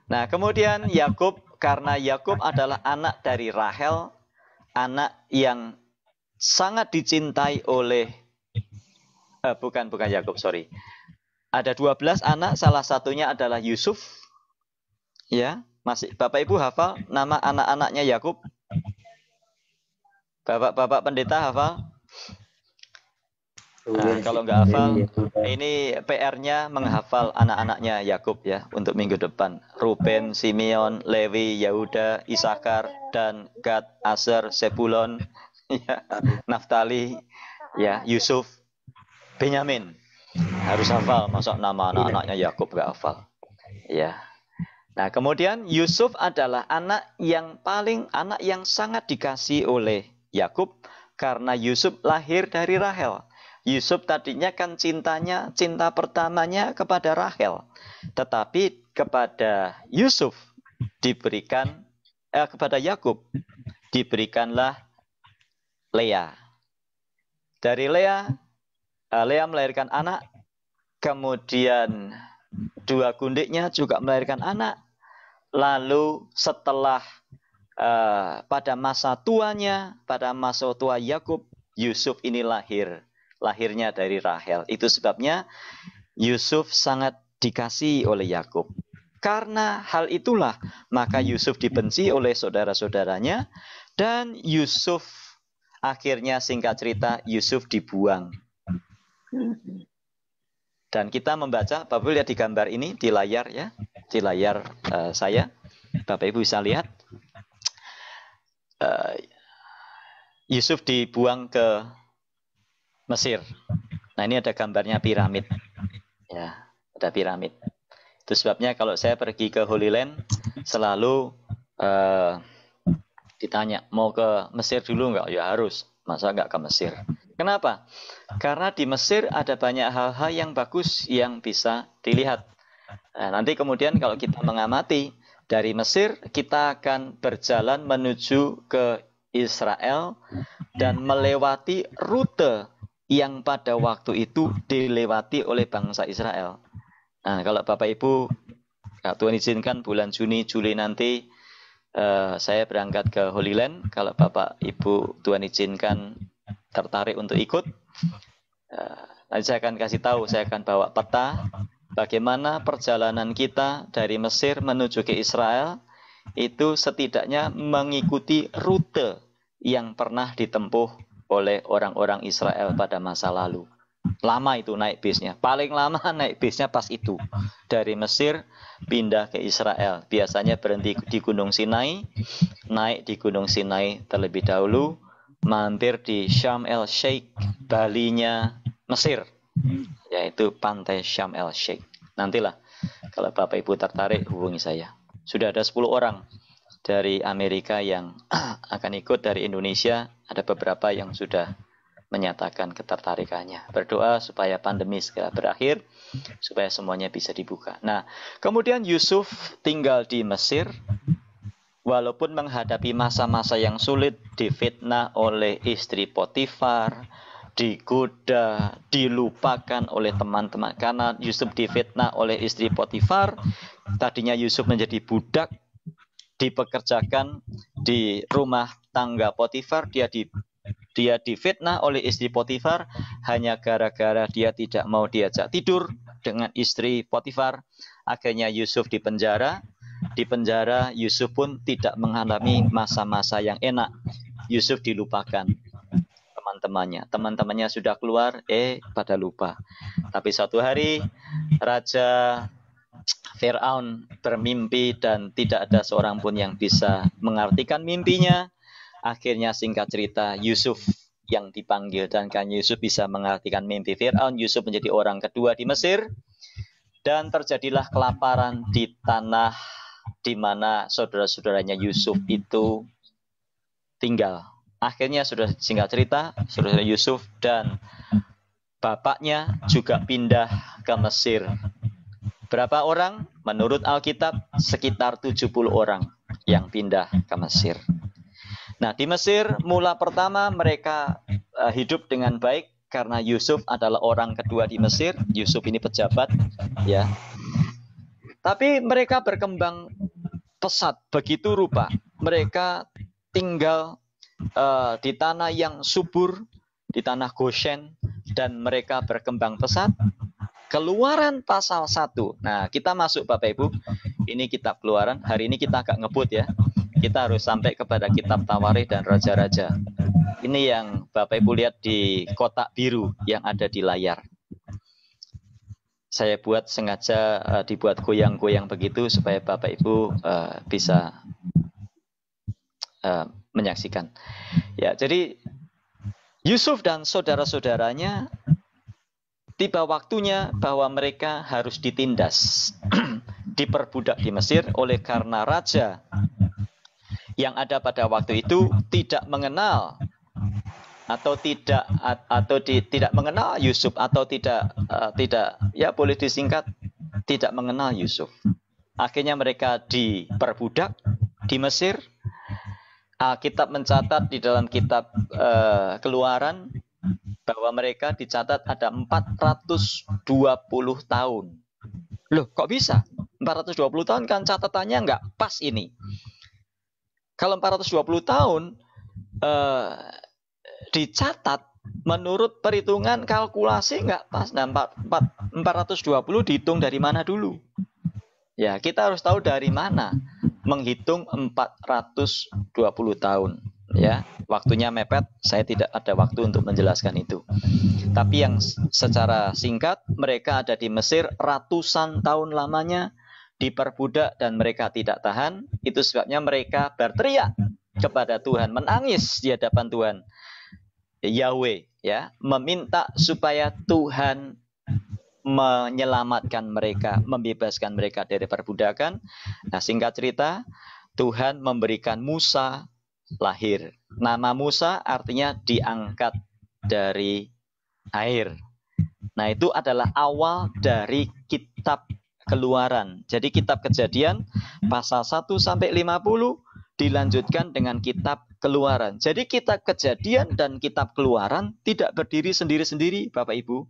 Nah, kemudian Yakub, karena Yakub adalah anak dari Rahel, anak yang sangat dicintai oleh bukan Yakub, sorry. Ada 12 anak, salah satunya adalah Yusuf. Ya, masih Bapak Ibu hafal nama anak-anaknya Yakub? Bapak pendeta hafal? Nah, kalau nggak hafal, ini PR-nya menghafal anak-anaknya Yakub ya untuk minggu depan. Ruben, Simeon, Lewi, Yehuda, Isakar, dan Gad, Aser, Sebulon, ya, Naftali, ya, Yusuf, Benyamin. Harus hafal, masa nama anak-anaknya Yakub nggak hafal. Ya. Nah, kemudian Yusuf adalah anak yang sangat dikasih oleh Yakub karena Yusuf lahir dari Rahel. Yusuf tadinya kan cinta pertamanya kepada Rahel. Tetapi kepada Yusuf diberikan, kepada Yakub diberikanlah Lea. Dari Lea melahirkan anak. Kemudian 2 gundiknya juga melahirkan anak. Lalu setelah pada masa tuanya, pada masa tua Yakub, Yusuf ini lahirnya dari Rahel. Itu sebabnya Yusuf sangat dikasihi oleh Yakub. Karena hal itulah, maka Yusuf dibenci oleh saudara-saudaranya. Dan Yusuf, akhirnya singkat cerita, Yusuf dibuang. Dan kita membaca, Bapak Ibu lihat di gambar ini, di layar ya. Di layar saya. Bapak Ibu bisa lihat. Yusuf dibuang ke Mesir. Nah, ini ada gambarnya piramid. Ya, ada piramid. Itu sebabnya kalau saya pergi ke Holy Land selalu ditanya, mau ke Mesir dulu nggak? Ya harus. Masa nggak ke Mesir? Kenapa? Karena di Mesir ada banyak hal-hal yang bagus yang bisa dilihat. Nah, nanti kemudian kalau kita mengamati dari Mesir, kita akan berjalan menuju ke Israel dan melewati rute yang pada waktu itu dilewati oleh bangsa Israel. Nah, kalau Bapak Ibu, Tuhan izinkan bulan Juni, Juli nanti, Saya berangkat ke Holy Land. Kalau Bapak Ibu Tuhan izinkan tertarik untuk ikut, nanti saya akan kasih tahu, saya akan bawa peta bagaimana perjalanan kita dari Mesir menuju ke Israel itu setidaknya mengikuti rute yang pernah ditempuh oleh orang-orang Israel pada masa lalu. Lama itu naik bisnya, paling lama naik bisnya pas itu. Dari Mesir pindah ke Israel. Biasanya berhenti di Gunung Sinai, naik di Gunung Sinai terlebih dahulu, mampir di Sharm el Sheikh, Balinya Mesir, yaitu pantai Sharm el Sheikh. Nantilah kalau Bapak Ibu tertarik hubungi saya. Sudah ada 10 orang dari Amerika yang akan ikut, dari Indonesia ada beberapa yang sudah menyatakan ketertarikannya. Berdoa supaya pandemi segera berakhir, supaya semuanya bisa dibuka. Nah, kemudian Yusuf tinggal di Mesir, walaupun menghadapi masa-masa yang sulit, difitnah oleh istri Potifar, digoda, dilupakan oleh teman-teman. Karena Yusuf difitnah oleh istri Potifar, tadinya Yusuf menjadi budak, dipekerjakan di rumah tangga Potifar, dia difitnah oleh istri Potifar hanya gara-gara dia tidak mau diajak tidur dengan istri Potifar. Akhirnya Yusuf dipenjara. Di penjara Yusuf pun tidak mengalami masa-masa yang enak. Yusuf dilupakan teman-temannya. Teman-temannya sudah keluar, pada lupa. Tapi suatu hari Raja Firaun bermimpi dan tidak ada seorang pun yang bisa mengartikan mimpinya. Akhirnya singkat cerita Yusuf yang dipanggil, dan kan Yusuf bisa mengartikan mimpi Firaun. Yusuf menjadi orang kedua di Mesir, dan terjadilah kelaparan di tanah di mana saudara-saudaranya Yusuf itu tinggal. Akhirnya sudah singkat cerita, saudara Yusuf dan bapaknya juga pindah ke Mesir. Berapa orang? Menurut Alkitab sekitar 70 orang yang pindah ke Mesir. Nah, di Mesir mula pertama mereka hidup dengan baik karena Yusuf adalah orang kedua di Mesir. Yusuf ini pejabat, ya. Tapi mereka berkembang pesat begitu rupa. Mereka tinggal di tanah yang subur, di tanah Goshen, dan mereka berkembang pesat. Keluaran pasal 1. Nah, kita masuk Bapak Ibu. Ini kitab Keluaran. Hari ini kita agak ngebut ya. Kita harus sampai kepada kitab Tawarikh dan Raja-Raja. Ini yang Bapak Ibu lihat di kotak biru yang ada di layar. Saya buat sengaja dibuat goyang-goyang begitu supaya Bapak Ibu bisa menyaksikan. Ya, jadi Yusuf dan saudara-saudaranya tiba waktunya bahwa mereka harus ditindas, diperbudak di Mesir oleh karena raja yang ada pada waktu itu tidak mengenal tidak mengenal Yusuf, atau tidak ya boleh disingkat tidak mengenal Yusuf. Akhirnya mereka diperbudak di Mesir. Alkitab mencatat di dalam kitab Keluaran bahwa mereka dicatat ada 420 tahun. Loh, kok bisa? 420 tahun kan catatannya nggak pas ini. Kalau 420 tahun dicatat menurut perhitungan kalkulasi nggak pas. Nah, 420 dihitung dari mana dulu? Ya, kita harus tahu dari mana menghitung 420 tahun. Ya, waktunya mepet, saya tidak ada waktu untuk menjelaskan itu. Tapi yang secara singkat, mereka ada di Mesir ratusan tahun lamanya, diperbudak dan mereka tidak tahan. Itu sebabnya mereka berteriak kepada Tuhan, menangis di hadapan Tuhan Yahweh, ya, meminta supaya Tuhan menyelamatkan mereka, membebaskan mereka dari perbudakan. Nah, singkat cerita, Tuhan memberikan Musa lahir. Nama Musa artinya diangkat dari air. Nah, itu adalah awal dari kitab Keluaran. Jadi kitab Kejadian pasal 1 sampai 50 dilanjutkan dengan kitab Keluaran. Jadi kitab Kejadian dan kitab Keluaran tidak berdiri sendiri-sendiri, Bapak Ibu.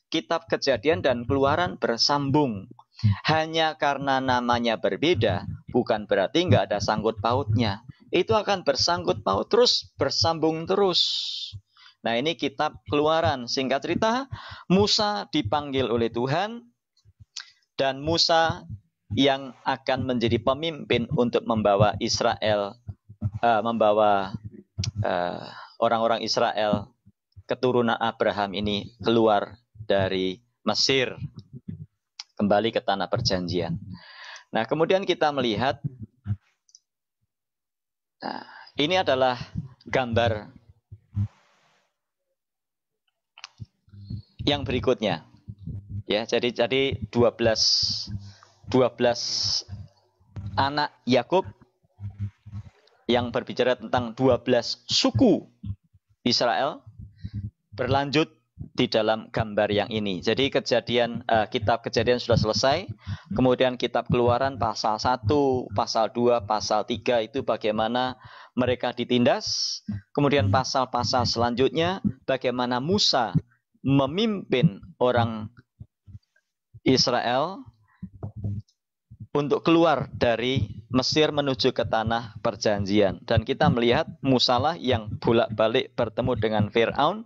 Kitab Kejadian dan Keluaran bersambung. Hanya karena namanya berbeda, bukan berarti nggak ada sangkut pautnya. Itu akan bersangkut paut terus, bersambung terus. Nah, ini kitab Keluaran. Singkat cerita, Musa dipanggil oleh Tuhan, dan Musa yang akan menjadi pemimpin untuk membawa Israel, orang-orang Israel, keturunan Abraham ini keluar dari Mesir, kembali ke tanah perjanjian. Nah, kemudian kita melihat, nah, ini adalah gambar yang berikutnya. Ya, jadi 12 anak Yakub yang berbicara tentang 12 suku Israel berlanjut di dalam gambar yang ini. Jadi kitab Kejadian sudah selesai. Kemudian kitab Keluaran pasal 1, pasal 2, pasal 3 itu bagaimana mereka ditindas. Kemudian pasal-pasal selanjutnya bagaimana Musa memimpin orang Israel untuk keluar dari Mesir menuju ke tanah perjanjian. Dan kita melihat Musa lah yang bolak-balik bertemu dengan Firaun.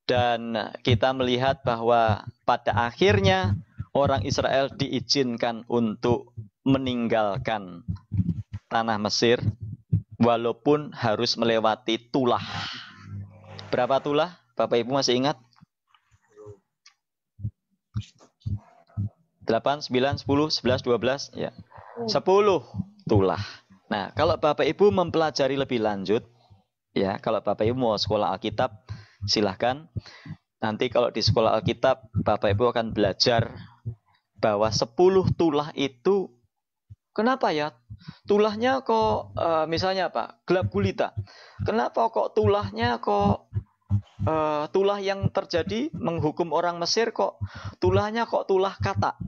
Dan kita melihat bahwa pada akhirnya orang Israel diizinkan untuk meninggalkan tanah Mesir walaupun harus melewati Tulah. Berapa Tulah? Bapak Ibu masih ingat? 8, 9, 10, 11, 12, ya. 10 Tulah. Nah, kalau Bapak Ibu mempelajari lebih lanjut, ya, kalau Bapak Ibu mau sekolah Alkitab, silahkan. Nanti kalau di sekolah Alkitab, Bapak Ibu akan belajar bahwa 10 tulah itu, kenapa ya? Tulahnya kok, misalnya apa? Gelap gulita. Kenapa kok tulahnya kok, tulah yang terjadi menghukum orang Mesir kok, tulahnya kok tulah katak?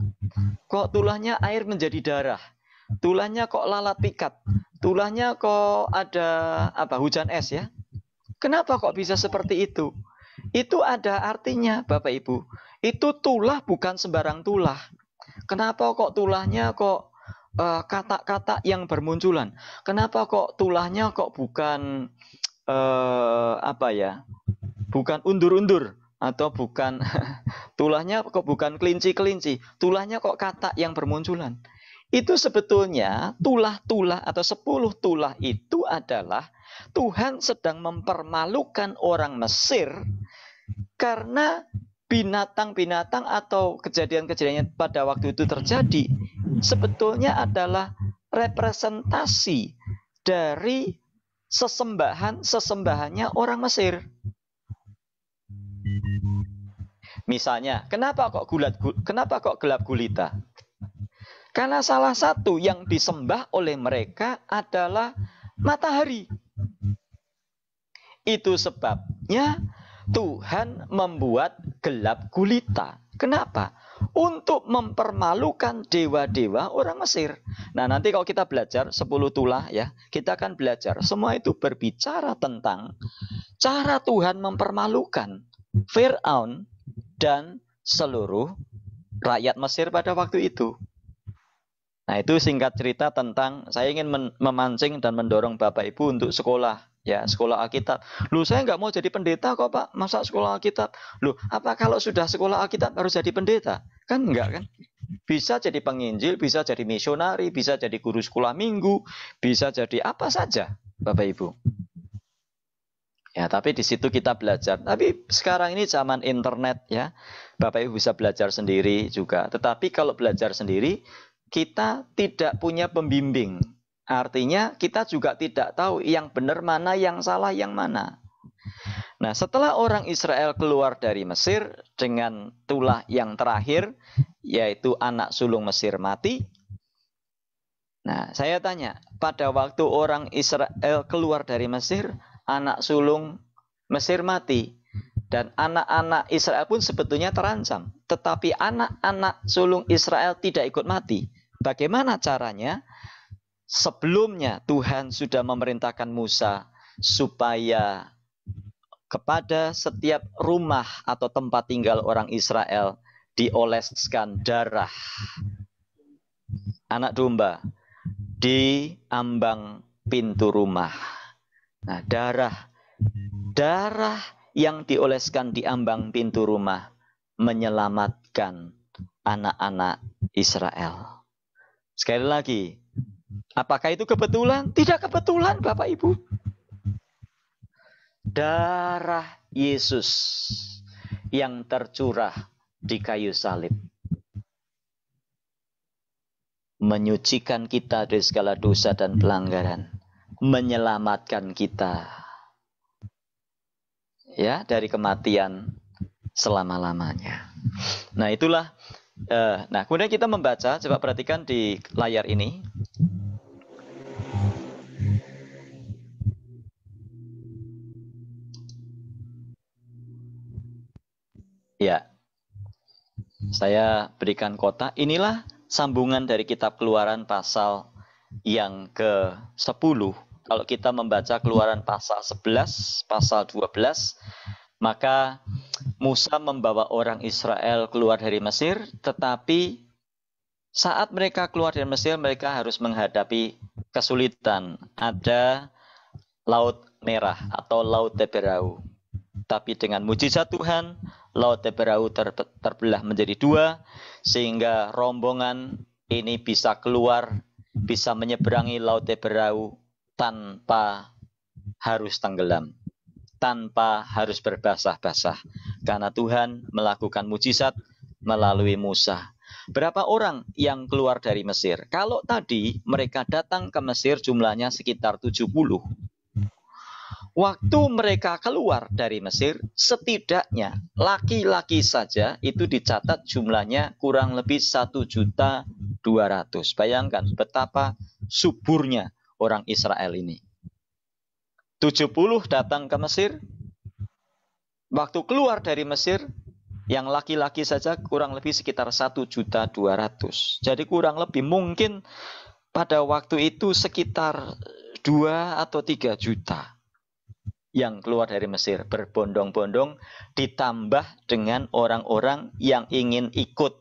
Kok tulahnya air menjadi darah? Tulahnya kok lalat pikat? Tulahnya kok ada apa? Hujan es ya? Kenapa kok bisa seperti itu? Itu ada artinya, Bapak Ibu. Itu tulah bukan sembarang tulah. Kenapa kok tulahnya kok kata-kata yang bermunculan? Kenapa kok tulahnya kok bukan bukan undur-undur atau bukan tulahnya kok bukan kelinci-kelinci? Tulahnya kok kata yang bermunculan? Itu sebetulnya tulah-tulah atau 10 tulah itu adalah Tuhan sedang mempermalukan orang Mesir karena binatang-binatang atau kejadian-kejadian pada waktu itu terjadi sebetulnya adalah representasi dari sesembahannya orang Mesir. Misalnya, kenapa kok gelap gulita? Karena salah satu yang disembah oleh mereka adalah matahari. Itu sebabnya Tuhan membuat gelap gulita. Kenapa? Untuk mempermalukan dewa-dewa orang Mesir. Nah, nanti kalau kita belajar 10 tulah ya, kita akan belajar. Semua itu berbicara tentang cara Tuhan mempermalukan Firaun dan seluruh rakyat Mesir pada waktu itu. Nah, itu singkat cerita tentang, saya ingin memancing dan mendorong Bapak Ibu untuk sekolah. Ya, sekolah Alkitab. Loh, saya nggak mau jadi pendeta kok, Pak. Masa sekolah Alkitab? Loh, apa kalau sudah sekolah Alkitab harus jadi pendeta? Kan enggak kan? Bisa jadi penginjil, bisa jadi misionari, bisa jadi guru sekolah minggu, bisa jadi apa saja, Bapak Ibu. Ya, tapi di situ kita belajar. Tapi sekarang ini zaman internet ya, Bapak Ibu bisa belajar sendiri juga. Tetapi kalau belajar sendiri, kita tidak punya pembimbing. Artinya kita juga tidak tahu yang benar mana, yang salah yang mana. Nah, setelah orang Israel keluar dari Mesir dengan tulah yang terakhir, yaitu anak sulung Mesir mati. Nah, saya tanya, pada waktu orang Israel keluar dari Mesir, anak sulung Mesir mati. Dan anak-anak Israel pun sebetulnya terancam. Tetapi anak-anak sulung Israel tidak ikut mati. Bagaimana caranya? Sebelumnya Tuhan sudah memerintahkan Musa supaya kepada setiap rumah atau tempat tinggal orang Israel dioleskan darah anak domba. di ambang pintu rumah. Nah, darah yang dioleskan di ambang pintu rumah menyelamatkan anak-anak Israel. Sekali lagi, apakah itu kebetulan? Tidak kebetulan, Bapak Ibu. Darah Yesus yang tercurah di kayu salib menyucikan kita dari segala dosa dan pelanggaran, menyelamatkan kita ya dari kematian selama-lamanya. Nah, itulah nah, kemudian kita membaca, coba perhatikan di layar ini. Ya. Saya berikan kotak. Inilah sambungan dari kitab Keluaran pasal yang ke-10. Kalau kita membaca Keluaran pasal 11, pasal 12, maka Musa membawa orang Israel keluar dari Mesir, tetapi saat mereka keluar dari Mesir, mereka harus menghadapi kesulitan. Ada Laut Merah atau Laut Teberau. Tapi dengan mujizat Tuhan, Laut Teberau terbelah menjadi dua, sehingga rombongan ini bisa keluar, bisa menyeberangi Laut Teberau tanpa harus tenggelam, tanpa harus berbasah-basah, karena Tuhan melakukan mujizat melalui Musa. Berapa orang yang keluar dari Mesir? Kalau tadi mereka datang ke Mesir jumlahnya sekitar 70. Waktu mereka keluar dari Mesir, setidaknya laki-laki saja itu dicatat jumlahnya kurang lebih 1.200.000. Bayangkan betapa suburnya orang Israel ini. 70 datang ke Mesir. Waktu keluar dari Mesir, yang laki-laki saja kurang lebih sekitar 1.200.000. Jadi kurang lebih mungkin pada waktu itu sekitar 2 atau 3 juta yang keluar dari Mesir berbondong-bondong, ditambah dengan orang-orang yang ingin ikut,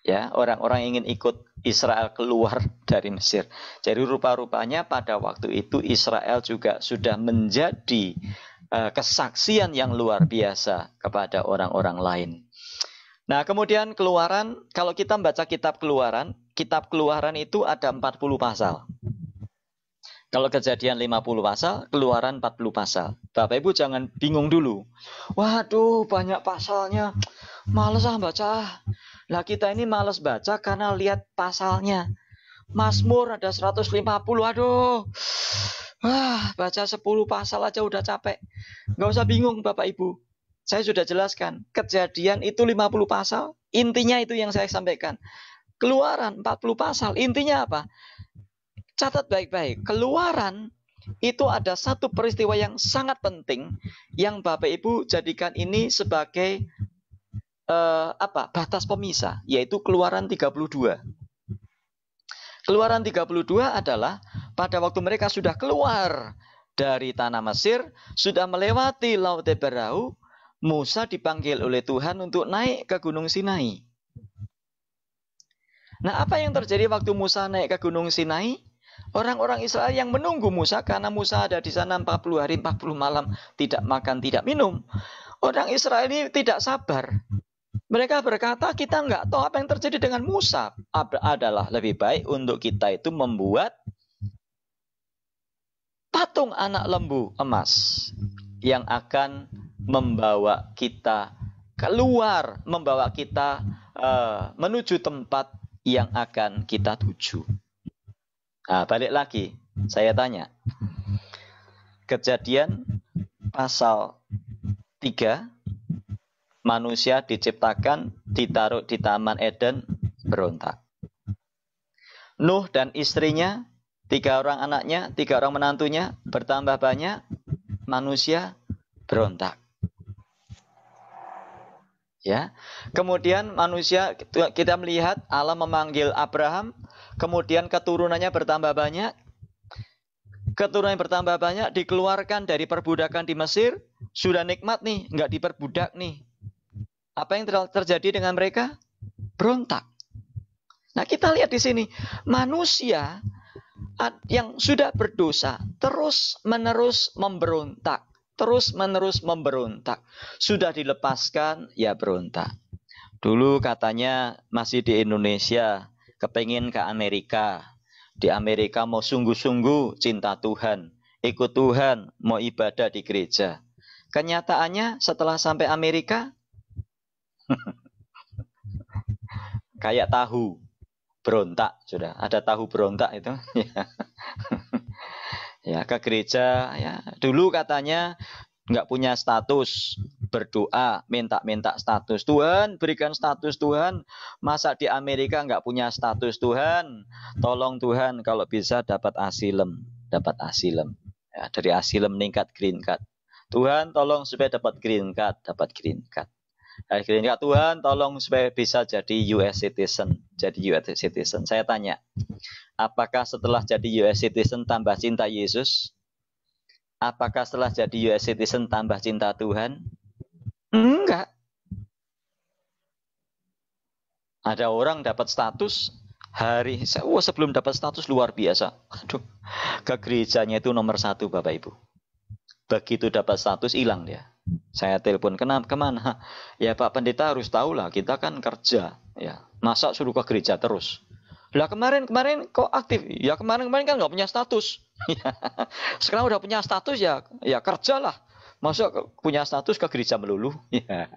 ya, orang-orang yang ingin ikut Israel keluar dari Mesir. Jadi rupa-rupanya pada waktu itu Israel juga sudah menjadi kesaksian yang luar biasa kepada orang-orang lain. Nah, kemudian Keluaran, kalau kita membaca kitab Keluaran itu ada 40 pasal. Kalau Kejadian 50 pasal, Keluaran 40 pasal. Bapak Ibu jangan bingung dulu. Waduh, banyak pasalnya. Males baca. Lah kita ini males baca karena lihat pasalnya. Mazmur ada 150. Aduh. Baca 10 pasal aja udah capek. Nggak usah bingung Bapak Ibu. Saya sudah jelaskan. Kejadian itu 50 pasal. Intinya itu yang saya sampaikan. Keluaran 40 pasal. Intinya apa? Catat baik-baik, Keluaran itu ada satu peristiwa yang sangat penting yang Bapak Ibu jadikan ini sebagai batas pemisah, yaitu Keluaran 32. Keluaran 32 adalah pada waktu mereka sudah keluar dari tanah Mesir, sudah melewati Laut Teberau, Musa dipanggil oleh Tuhan untuk naik ke Gunung Sinai. Nah, apa yang terjadi waktu Musa naik ke Gunung Sinai? Orang-orang Israel yang menunggu Musa, karena Musa ada di sana 40 hari 40 malam, tidak makan, tidak minum. Orang Israel ini tidak sabar. Mereka berkata, kita nggak tahu apa yang terjadi dengan Musa. Adalah lebih baik untuk kita itu membuat patung anak lembu emas yang akan membawa kita keluar, membawa kita menuju tempat yang akan kita tuju. Nah, balik lagi, saya tanya. Kejadian pasal 3, manusia diciptakan, ditaruh di Taman Eden, berontak. Nuh dan istrinya, 3 orang anaknya, 3 orang menantunya, bertambah banyak, manusia berontak. Ya, kemudian manusia, kita melihat Allah memanggil Abraham, kemudian keturunannya bertambah banyak. Keturunan bertambah banyak, dikeluarkan dari perbudakan di Mesir, sudah nikmat nih, nggak diperbudak nih. Apa yang terjadi dengan mereka? Berontak. Nah, kita lihat di sini, manusia yang sudah berdosa terus-menerus memberontak. Terus-menerus memberontak. Sudah dilepaskan, ya berontak. Dulu katanya masih di Indonesia, kepingin ke Amerika. Di Amerika mau sungguh-sungguh cinta Tuhan. Ikut Tuhan, mau ibadah di gereja. Kenyataannya setelah sampai Amerika, kayak tahu. Berontak, sudah. Ada tahu berontak itu. Ya, ke gereja. Ya. Dulu katanya nggak punya status, berdoa, minta-minta status. Tuhan, berikan status Tuhan. Masa di Amerika nggak punya status Tuhan? Tolong Tuhan, kalau bisa dapat asilem. Dapat asilem. Ya, dari asilem meningkat green card. Tuhan, tolong supaya dapat green card. Dapat green card. Akhirnya Tuhan tolong supaya bisa jadi US citizen. Jadi US citizen. Saya tanya, apakah setelah jadi US citizen tambah cinta Yesus? Apakah setelah jadi US citizen tambah cinta Tuhan? Enggak. Ada orang dapat status sebelum dapat status luar biasa. Aduh, ke gerejanya itu nomor 1 Bapak Ibu. Begitu dapat status hilang dia. Saya telepon, kemana? Ya Pak Pendeta harus tahu lah, kita kan kerja. Ya, masa suruh ke gereja terus? Lah kemarin kok aktif? Ya kemarin kan nggak punya status. Sekarang udah punya status ya kerjalah. Masa punya status ke gereja melulu? Ya.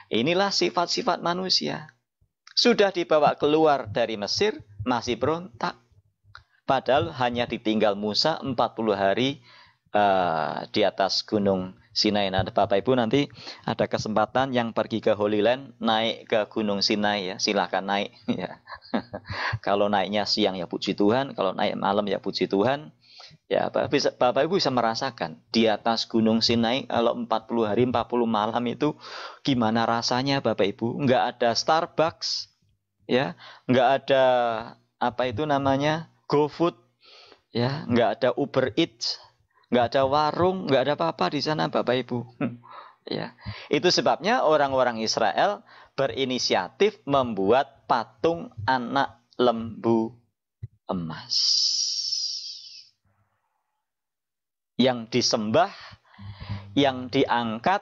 Inilah sifat-sifat manusia. Sudah dibawa keluar dari Mesir, masih berontak. Padahal hanya ditinggal Musa 40 hari di atas gunung Sinai. Nah, Bapak Ibu nanti ada kesempatan yang pergi ke Holy Land, naik ke Gunung Sinai ya, silakan naik ya. Kalau naiknya siang ya puji Tuhan, kalau naik malam ya puji Tuhan. Ya, Bapak Ibu bisa merasakan di atas Gunung Sinai kalau 40 hari 40 malam itu gimana rasanya Bapak Ibu? Enggak ada Starbucks ya, enggak ada GoFood ya, enggak ada Uber Eats. Nggak ada warung, nggak ada apa-apa di sana Bapak Ibu. Ya, itu sebabnya orang-orang Israel berinisiatif membuat patung anak lembu emas yang disembah, yang diangkat,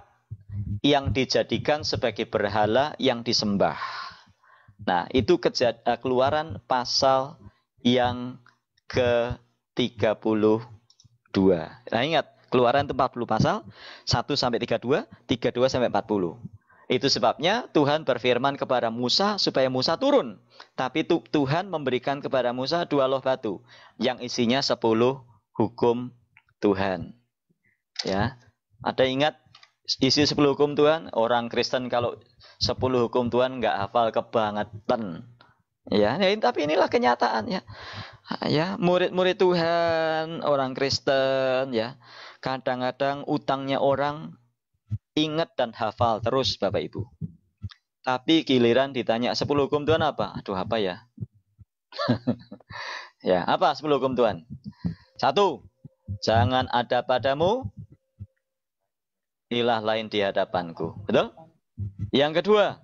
yang dijadikan sebagai berhala yang disembah. Nah, itu Keluaran pasal yang ke-32. Nah ingat, Keluaran itu 40 pasal, 1 sampai 32, 32 sampai 40. Itu sebabnya Tuhan berfirman kepada Musa supaya Musa turun. Tapi Tuhan memberikan kepada Musa 2 loh batu yang isinya 10 hukum Tuhan. Ya, ada ingat isi 10 hukum Tuhan? Orang Kristen kalau 10 hukum Tuhan nggak hafal kebangetan. Ya, tapi inilah kenyataannya. Ya, murid-murid Tuhan, orang Kristen ya, kadang-kadang utangnya orang ingat dan hafal terus Bapak Ibu. Tapi giliran ditanya 10 hukum Tuhan apa? Aduh, apa ya? Ya, apa 10 hukum Tuhan? 1, jangan ada padamu ilah lain di hadapanku. Betul? Yang kedua,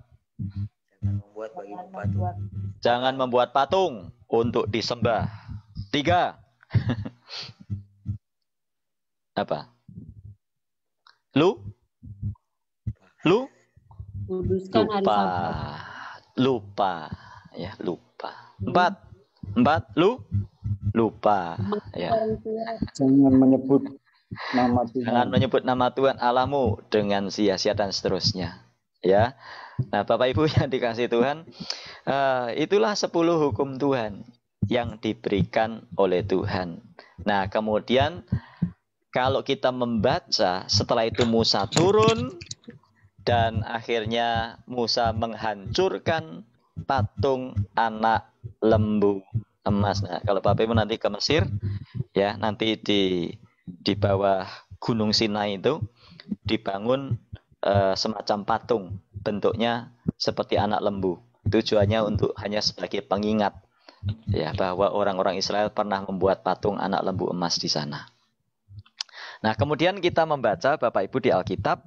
jangan membuat patung untuk disembah. 3. Apa? Lupa. Ya, lupa. 4. Lupa. Ya.
Jangan menyebut nama Tuhan.
Jangan menyebut nama Tuhan Allahmu dengan sia-sia dan seterusnya. Ya. Nah, Bapak Ibu yang dikasih Tuhan, itulah 10 hukum Tuhan yang diberikan oleh Tuhan. Nah, kemudian kalau kita membaca, setelah itu Musa turun dan akhirnya Musa menghancurkan patung anak lembu emas. Nah, kalau Bapak Ibu nanti ke Mesir, ya nanti di bawah Gunung Sinai itu dibangun semacam patung, bentuknya seperti anak lembu. Tujuannya untuk hanya sebagai pengingat ya bahwa orang-orang Israel pernah membuat patung anak lembu emas di sana. Nah, kemudian kita membaca Bapak Ibu di Alkitab,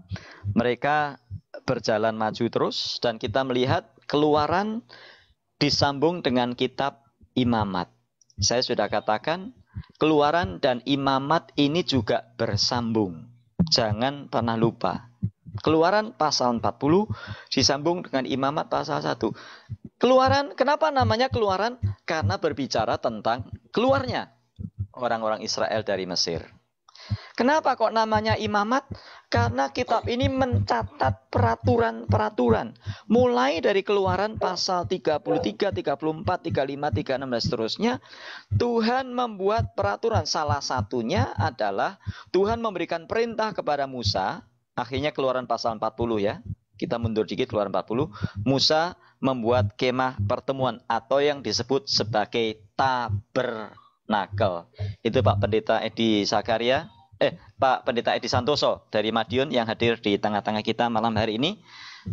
mereka berjalan maju terus dan kita melihat Keluaran disambung dengan kitab Imamat. Saya sudah katakan, Keluaran dan Imamat ini juga bersambung. Jangan pernah lupa. Keluaran pasal 40 disambung dengan Imamat pasal 1. Keluaran, kenapa namanya Keluaran? Karena berbicara tentang keluarnya orang-orang Israel dari Mesir. Kenapa kok namanya Imamat? Karena kitab ini mencatat peraturan-peraturan. Mulai dari Keluaran pasal 33, 34, 35, 36, dan seterusnya. Tuhan membuat peraturan. Salah satunya adalah Tuhan memberikan perintah kepada Musa. Akhirnya Keluaran pasal 40 ya. Kita mundur dikit, Keluaran 40. Musa membuat kemah pertemuan atau yang disebut sebagai tabernakel. Itu Pak Pendeta Edi Sakaria. Pak Pendeta Edi Santoso dari Madiun yang hadir di tengah-tengah kita malam hari ini.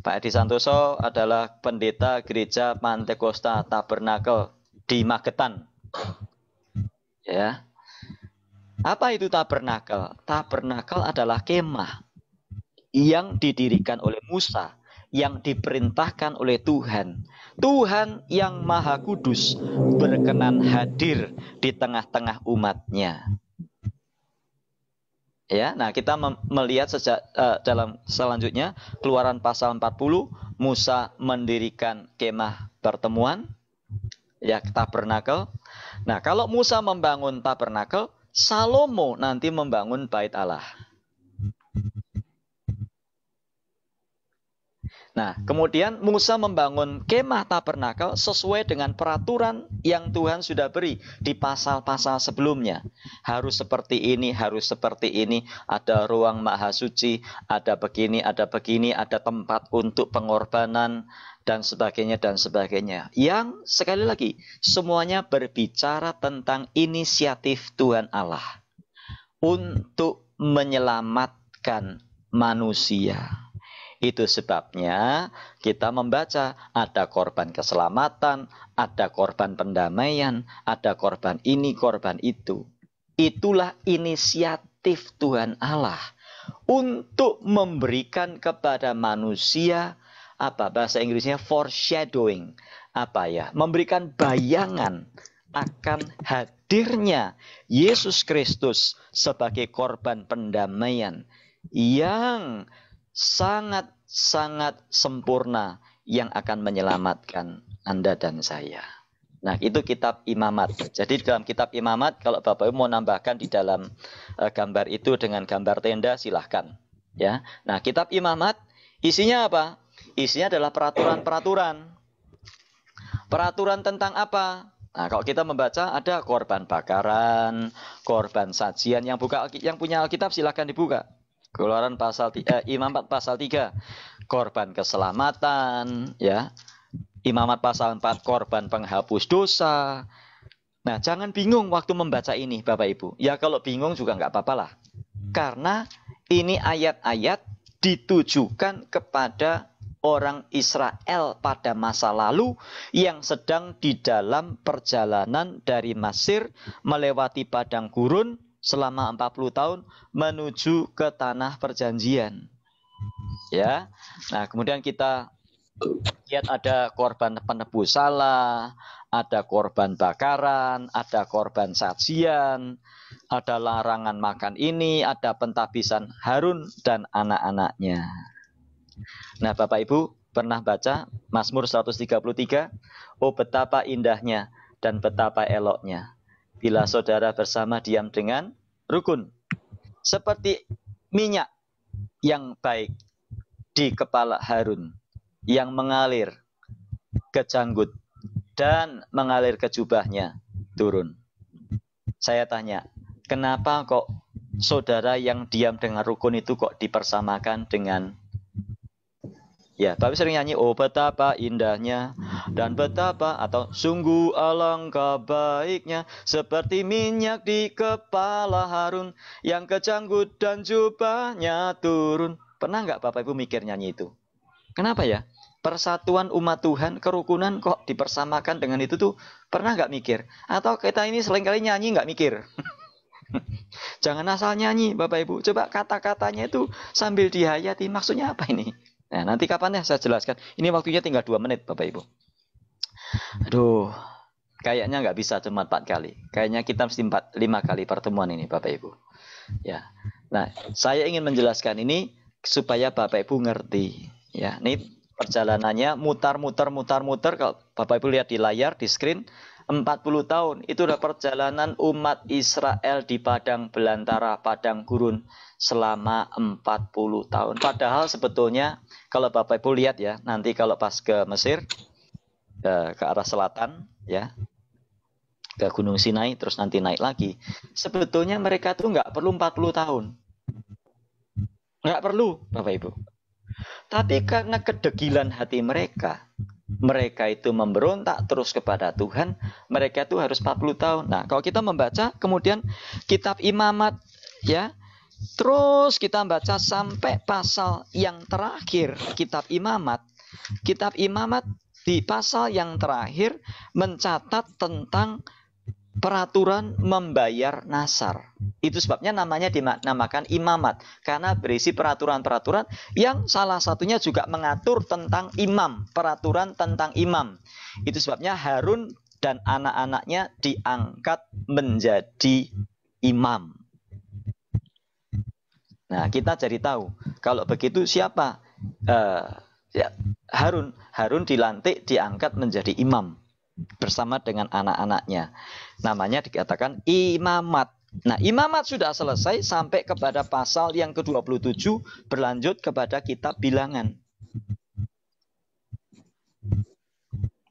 Pak Edi Santoso adalah pendeta gereja Pantekosta Tabernakel di Magetan. Ya. Apa itu tabernakel? Tabernakel adalah kemah yang didirikan oleh Musa, yang diperintahkan oleh Tuhan. Tuhan yang Maha Kudus berkenan hadir di tengah-tengah umatnya. Ya, nah kita melihat sejak dalam selanjutnya Keluaran pasal 40, Musa mendirikan kemah pertemuan, ya tabernakel. Nah, kalau Musa membangun tabernakel, Salomo nanti membangun bait Allah. Nah, kemudian Musa membangun kemah tabernakel sesuai dengan peraturan yang Tuhan sudah beri di pasal-pasal sebelumnya. Harus seperti ini, harus seperti ini. Ada ruang maha suci, ada begini, ada tempat untuk pengorbanan, dan sebagainya, dan sebagainya. Yang sekali lagi, semuanya berbicara tentang inisiatif Tuhan Allah untuk menyelamatkan manusia. Itu sebabnya kita membaca ada korban keselamatan, ada korban pendamaian, ada korban ini, korban itu. Itulah inisiatif Tuhan Allah untuk memberikan kepada manusia, apa bahasa Inggrisnya, foreshadowing. Apa ya? Memberikan bayangan akan hadirnya Yesus Kristus sebagai korban pendamaian yang sangat-sangat sempurna yang akan menyelamatkan Anda dan saya. Nah, itu kitab Imamat. Jadi dalam kitab Imamat, kalau Bapak Ibu mau nambahkan di dalam gambar itu dengan gambar tenda, silahkan. Ya. Nah, kitab Imamat isinya apa? Isinya adalah peraturan-peraturan. Peraturan tentang apa? Nah, kalau kita membaca ada korban bakaran, korban sajian. Yang punya Alkitab silahkan dibuka. Keluaran pasal Imamat pasal 3 korban keselamatan, ya. Imamat pasal 4 korban penghapus dosa. Nah, jangan bingung waktu membaca ini Bapak Ibu. Ya kalau bingung juga nggak apa-apa lah. Karena ini ayat-ayat ditujukan kepada orang Israel pada masa lalu yang sedang di dalam perjalanan dari Mesir melewati padang gurun selama 40 tahun menuju ke tanah perjanjian. Ya. Nah, kemudian kita lihat ada korban penebus salah, ada korban bakaran, ada korban sajian, ada larangan makan ini, ada pentabisan Harun dan anak-anaknya. Nah, Bapak Ibu pernah baca Mazmur 133? Oh, betapa indahnya dan betapa eloknya bila saudara bersama diam dengan rukun, seperti minyak yang baik di kepala Harun, yang mengalir ke janggut dan mengalir ke jubahnya turun. Saya tanya, kenapa kok saudara yang diam dengan rukun itu kok dipersamakan dengan, ya, tapi sering nyanyi, oh betapa indahnya dan betapa, atau sungguh alangkah baiknya seperti minyak di kepala Harun yang ke janggut dan jubahnya turun. Pernah nggak Bapak Ibu mikir nyanyi itu? Kenapa ya? Persatuan umat Tuhan, kerukunan kok dipersamakan dengan itu tuh, pernah nggak mikir? Atau kita ini seringkali nyanyi nggak mikir? Jangan asal nyanyi Bapak Ibu. Coba kata-katanya itu sambil dihayati, maksudnya apa ini? Nah, nanti kapan ya saya jelaskan. Ini waktunya tinggal 2 menit Bapak Ibu. Aduh, kayaknya nggak bisa cuma 4 kali. Kayaknya kita mesti 5 kali pertemuan ini, Bapak Ibu. Ya. Nah, saya ingin menjelaskan ini supaya Bapak Ibu ngerti. Ya, ini perjalanannya mutar-mutar. Kalau Bapak Ibu lihat di layar, di screen, 40 tahun. Itu udah perjalanan umat Israel di padang belantara, padang gurun selama 40 tahun. Padahal sebetulnya kalau Bapak Ibu lihat ya, nanti kalau pas ke Mesir, ke arah selatan, ya, ke Gunung Sinai, terus nanti naik lagi. Sebetulnya mereka tuh nggak perlu 40 tahun. Nggak perlu, Bapak Ibu. Tapi karena kedegilan hati mereka itu memberontak terus kepada Tuhan, mereka itu harus 40 tahun. Nah, kalau kita membaca kemudian kitab Imamat, ya, terus kita baca sampai pasal yang terakhir kitab Imamat. Kitab Imamat di pasal yang terakhir mencatat tentang peraturan membayar nasar. Itu sebabnya namanya dinamakan imamat. Karena berisi peraturan-peraturan yang salah satunya juga mengatur tentang imam. Peraturan tentang imam. Itu sebabnya Harun dan anak-anaknya diangkat menjadi imam. Nah, kita jadi tahu. Kalau begitu siapa? Harun dilantik, diangkat menjadi imam. Bersama dengan anak-anaknya. Namanya dikatakan imamat. Nah, imamat sudah selesai sampai kepada pasal yang ke-27 berlanjut kepada kitab bilangan.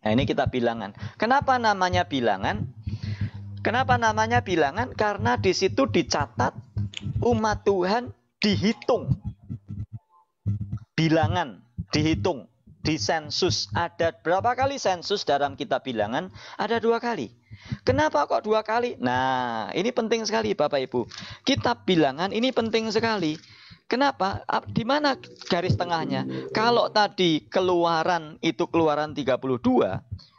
Nah, ini kitab bilangan. Kenapa namanya bilangan? Kenapa namanya bilangan? Karena di situ dicatat umat Tuhan dihitung. Bilangan dihitung. Di sensus ada berapa kali sensus dalam kitab bilangan? Ada 2 kali. Kenapa kok 2 kali? Nah, ini penting sekali Bapak Ibu. Kitab bilangan ini penting sekali. Kenapa? Di mana garis tengahnya? Kalau tadi keluaran itu keluaran 32,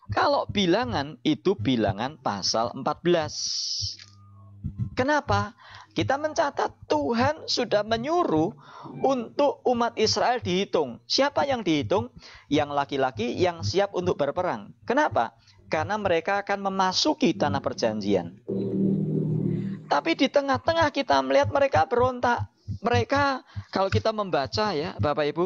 kalau bilangan itu bilangan pasal 14. Kenapa? Kita mencatat Tuhan sudah menyuruh untuk umat Israel dihitung. Siapa yang dihitung? Yang laki-laki yang siap untuk berperang. Kenapa? Karena mereka akan memasuki tanah perjanjian. Tapi di tengah-tengah kita melihat mereka berontak. Mereka, kalau kita membaca ya Bapak Ibu,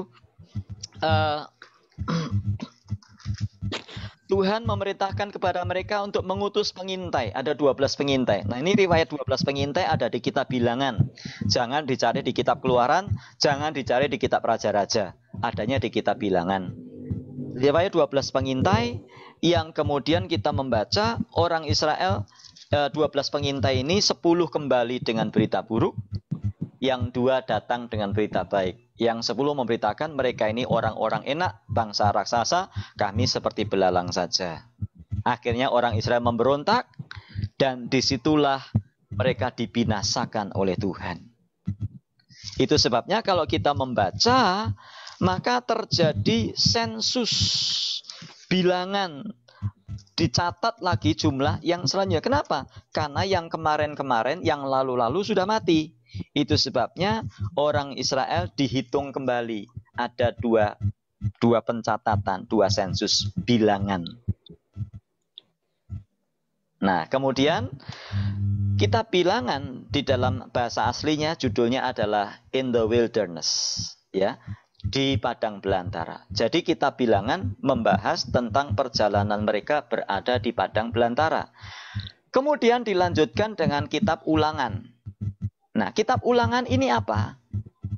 Tuhan memerintahkan kepada mereka untuk mengutus pengintai. Ada 12 pengintai. Nah, ini riwayat 12 pengintai ada di kitab bilangan. Jangan dicari di kitab keluaran. Jangan dicari di kitab raja-raja. Adanya di kitab bilangan. Riwayat 12 pengintai yang kemudian kita membaca orang Israel, 12 pengintai ini 10 kembali dengan berita buruk. Yang 2 datang dengan berita baik. Yang 10 memberitakan mereka ini orang-orang enak, bangsa raksasa, kami seperti belalang saja. Akhirnya orang Israel memberontak, dan disitulah mereka dibinasakan oleh Tuhan. Itu sebabnya kalau kita membaca, maka terjadi sensus bilangan. Dicatat lagi jumlah yang selanjutnya. Kenapa? Karena yang kemarin-kemarin, yang lalu-lalu sudah mati. Itu sebabnya orang Israel dihitung kembali. Ada dua pencatatan, 2 sensus bilangan. Nah, kemudian kitab bilangan di dalam bahasa aslinya judulnya adalah In the Wilderness, ya, di padang belantara. Jadi kitab bilangan membahas tentang perjalanan mereka berada di padang belantara. Kemudian dilanjutkan dengan kitab Ulangan. Nah, kitab Ulangan ini apa?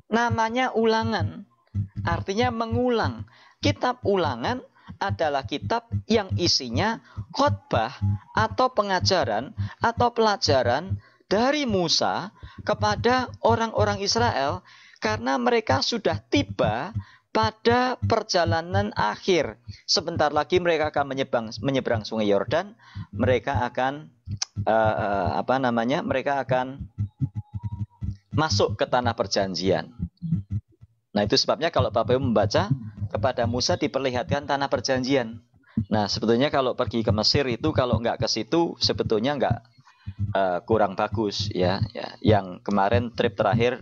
Namanya ulangan. Artinya mengulang. Kitab Ulangan adalah kitab yang isinya khotbah atau pengajaran atau pelajaran dari Musa kepada orang-orang Israel karena mereka sudah tiba pada perjalanan akhir. Sebentar lagi mereka akan menyeberang Sungai Yordan. Mereka akan mereka akan masuk ke tanah perjanjian. Nah, itu sebabnya kalau Bapak Ibu membaca, kepada Musa diperlihatkan tanah perjanjian. Nah, sebetulnya kalau pergi ke Mesir itu kalau nggak ke situ sebetulnya nggak kurang bagus ya. Yang kemarin trip terakhir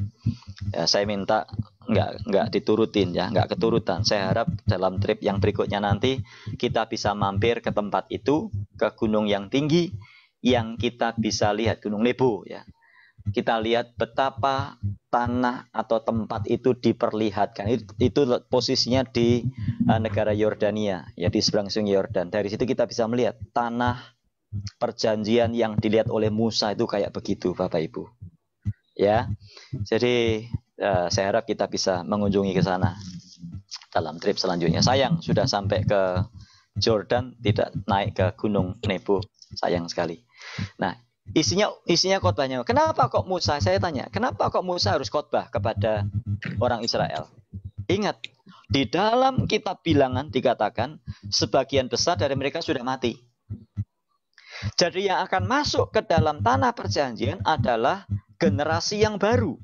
ya, saya minta nggak diturutin ya, nggak keturutan. Saya harap dalam trip yang berikutnya nanti kita bisa mampir ke tempat itu, ke gunung yang tinggi, yang kita bisa lihat Gunung Nebo ya. Kita lihat betapa tanah atau tempat itu diperlihatkan. Itu posisinya di negara Yordania, ya di seberang Sungai Yordan. Dari situ kita bisa melihat tanah perjanjian yang dilihat oleh Musa itu kayak begitu, Bapak Ibu. Ya, jadi saya harap kita bisa mengunjungi ke sana dalam trip selanjutnya. Sayang sudah sampai ke Jordan tidak naik ke Gunung Nebo, sayang sekali. Nah, isinya khotbahnya. Kenapa kok Musa? Saya tanya, kenapa kok Musa harus khotbah kepada orang Israel? Ingat, di dalam kitab Bilangan dikatakan sebagian besar dari mereka sudah mati. Jadi yang akan masuk ke dalam tanah perjanjian adalah generasi yang baru,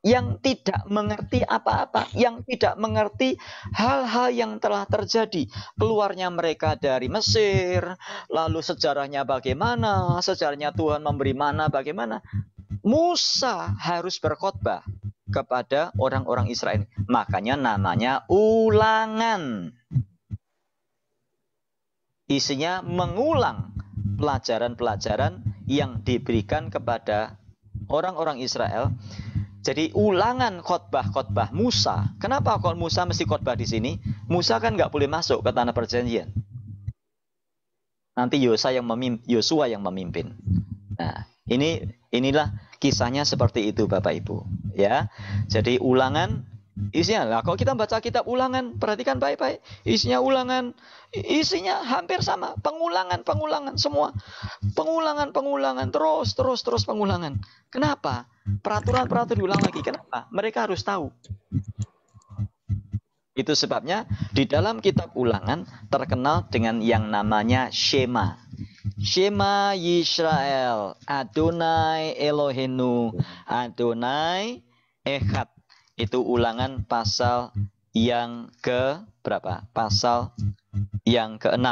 yang tidak mengerti apa-apa, yang tidak mengerti hal-hal yang telah terjadi. Keluarnya mereka dari Mesir, lalu sejarahnya bagaimana, sejarahnya Tuhan memberi mana bagaimana. Musa harus berkhotbah kepada orang-orang Israel. Makanya namanya Ulangan. Isinya mengulang pelajaran-pelajaran yang diberikan kepada orang-orang Israel. Jadi ulangan khotbah Musa. Kenapa kok Musa mesti khotbah di sini? Musa kan nggak boleh masuk ke tanah perjanjian. Nanti Yosua yang memimpin. Nah, inilah kisahnya seperti itu, Bapak Ibu. Ya, jadi ulangan isinya. Lah, kalau kita baca kitab Ulangan, perhatikan baik-baik. Isinya ulangan, isinya hampir sama. Pengulangan semua. Pengulangan terus pengulangan. Kenapa? Peraturan diulang lagi. Kenapa? Mereka harus tahu. Itu sebabnya di dalam kitab Ulangan terkenal dengan yang namanya Shema. Shema Yisrael, Adonai Eloheinu, Adonai Echad. Itu Ulangan pasal yang ke berapa? Pasal yang ke-6.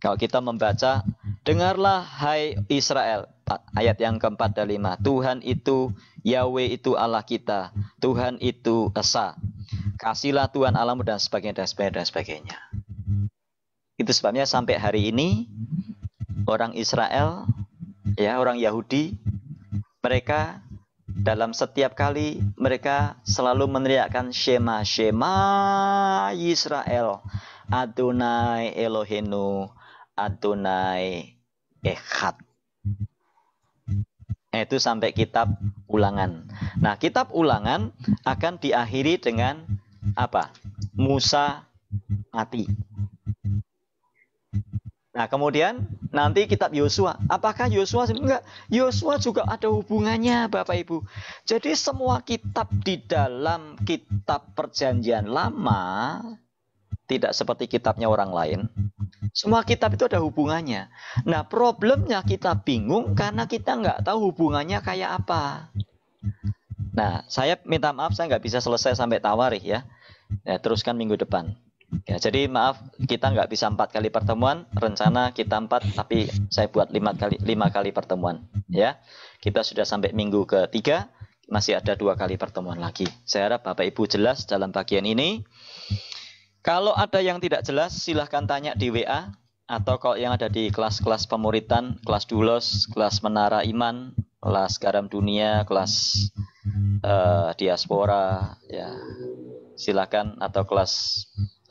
Kalau kita membaca, dengarlah hai Israel, ayat yang ke-4 dan 5. Tuhan itu, Yahweh itu Allah kita. Tuhan itu Esa. Kasihlah Tuhan Allahmu dan sebagainya. Itu sebabnya sampai hari ini orang Israel, ya orang Yahudi, mereka dalam setiap kali mereka selalu meneriakkan Shema, Shema Yisrael, Adonai Eloheinu, Adonai Echad. Itu sampai kitab Ulangan. Nah, kitab Ulangan akan diakhiri dengan apa? Musa mati. Nah, kemudian nanti kitab Yosua. Apakah Yosua? Enggak. Yosua juga ada hubungannya, Bapak Ibu. Jadi semua kitab di dalam kitab Perjanjian Lama tidak seperti kitabnya orang lain. Semua kitab itu ada hubungannya. Nah, problemnya kita bingung karena kita nggak tahu hubungannya kayak apa. Nah, saya minta maaf saya nggak bisa selesai sampai Tawarikh ya. Teruskan minggu depan. Ya, jadi maaf kita nggak bisa 4 kali pertemuan. Rencana kita 4, tapi saya buat 5 kali pertemuan. Ya, kita sudah sampai minggu ke-3, masih ada 2 kali pertemuan lagi. Saya harap Bapak Ibu jelas dalam bagian ini. Kalau ada yang tidak jelas, silahkan tanya di WA. Atau kalau yang ada di kelas-kelas pemuritan, kelas Dulos, kelas Menara Iman, kelas Garam Dunia, kelas Diaspora, ya silahkan. Atau kelas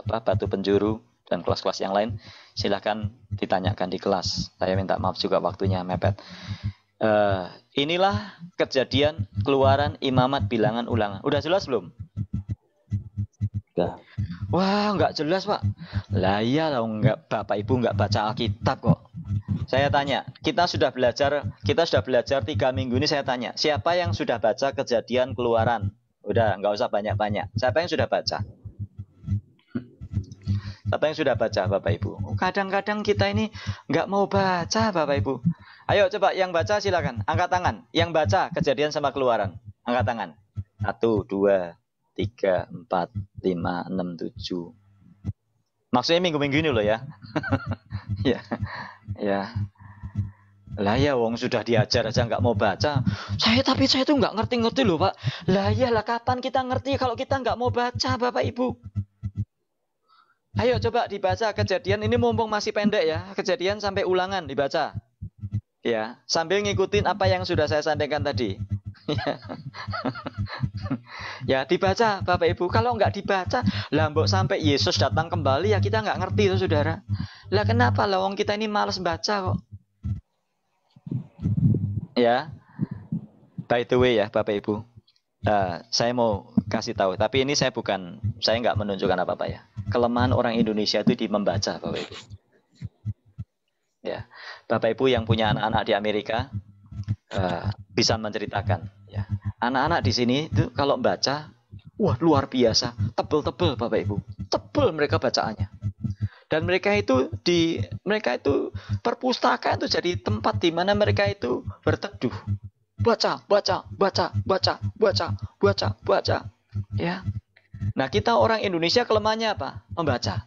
Batu Penjuru, dan kelas-kelas yang lain, silahkan ditanyakan di kelas. Saya minta maaf juga waktunya mepet. Inilah Kejadian, Keluaran, Imamat, Bilangan, Ulangan. Udah jelas belum? Wah, nggak jelas, Pak. Lah iya, nggak, Bapak Ibu nggak baca Alkitab kok. Saya tanya, kita sudah belajar 3 minggu ini. Saya tanya, siapa yang sudah baca Kejadian, Keluaran? Udah, nggak usah banyak-banyak. Siapa yang sudah baca? Siapa yang sudah baca, Bapak Ibu? Kadang-kadang kita ini nggak mau baca, Bapak Ibu. Ayo coba yang baca silakan, angkat tangan. Yang baca Kejadian sama Keluaran, angkat tangan. 1, 2, 3, 4, 5, 6, 7. Maksudnya minggu-minggu ini loh ya. Ya. Lah ya wong sudah diajar aja nggak mau baca. Tapi saya tuh nggak ngerti-ngerti loh Pak. Lah ya lah kapan kita ngerti kalau kita nggak mau baca Bapak Ibu? Ayo coba dibaca Kejadian ini mumpung masih pendek ya. Kejadian sampai Ulangan dibaca. Ya, sambil ngikutin apa yang sudah saya sampaikan tadi. Ya dibaca Bapak Ibu. Kalau nggak dibaca, lah mbok sampai Yesus datang kembali ya kita nggak ngerti tuh saudara. Lah kenapa lah wong kita ini malas baca kok? Ya, by the way ya Bapak Ibu, saya mau kasih tahu. Tapi ini saya nggak menunjukkan apa-apa ya. Kelemahan orang Indonesia itu di membaca Bapak Ibu. Ya, Bapak Ibu yang punya anak-anak di Amerika bisa menceritakan. Ya, anak-anak di sini itu kalau baca, wah luar biasa, tebel-tebel Bapak Ibu, tebel mereka bacaannya. Dan mereka itu perpustakaan itu jadi tempat di mana mereka itu berteduh, baca. Ya, nah kita orang Indonesia kelemahannya apa? Membaca.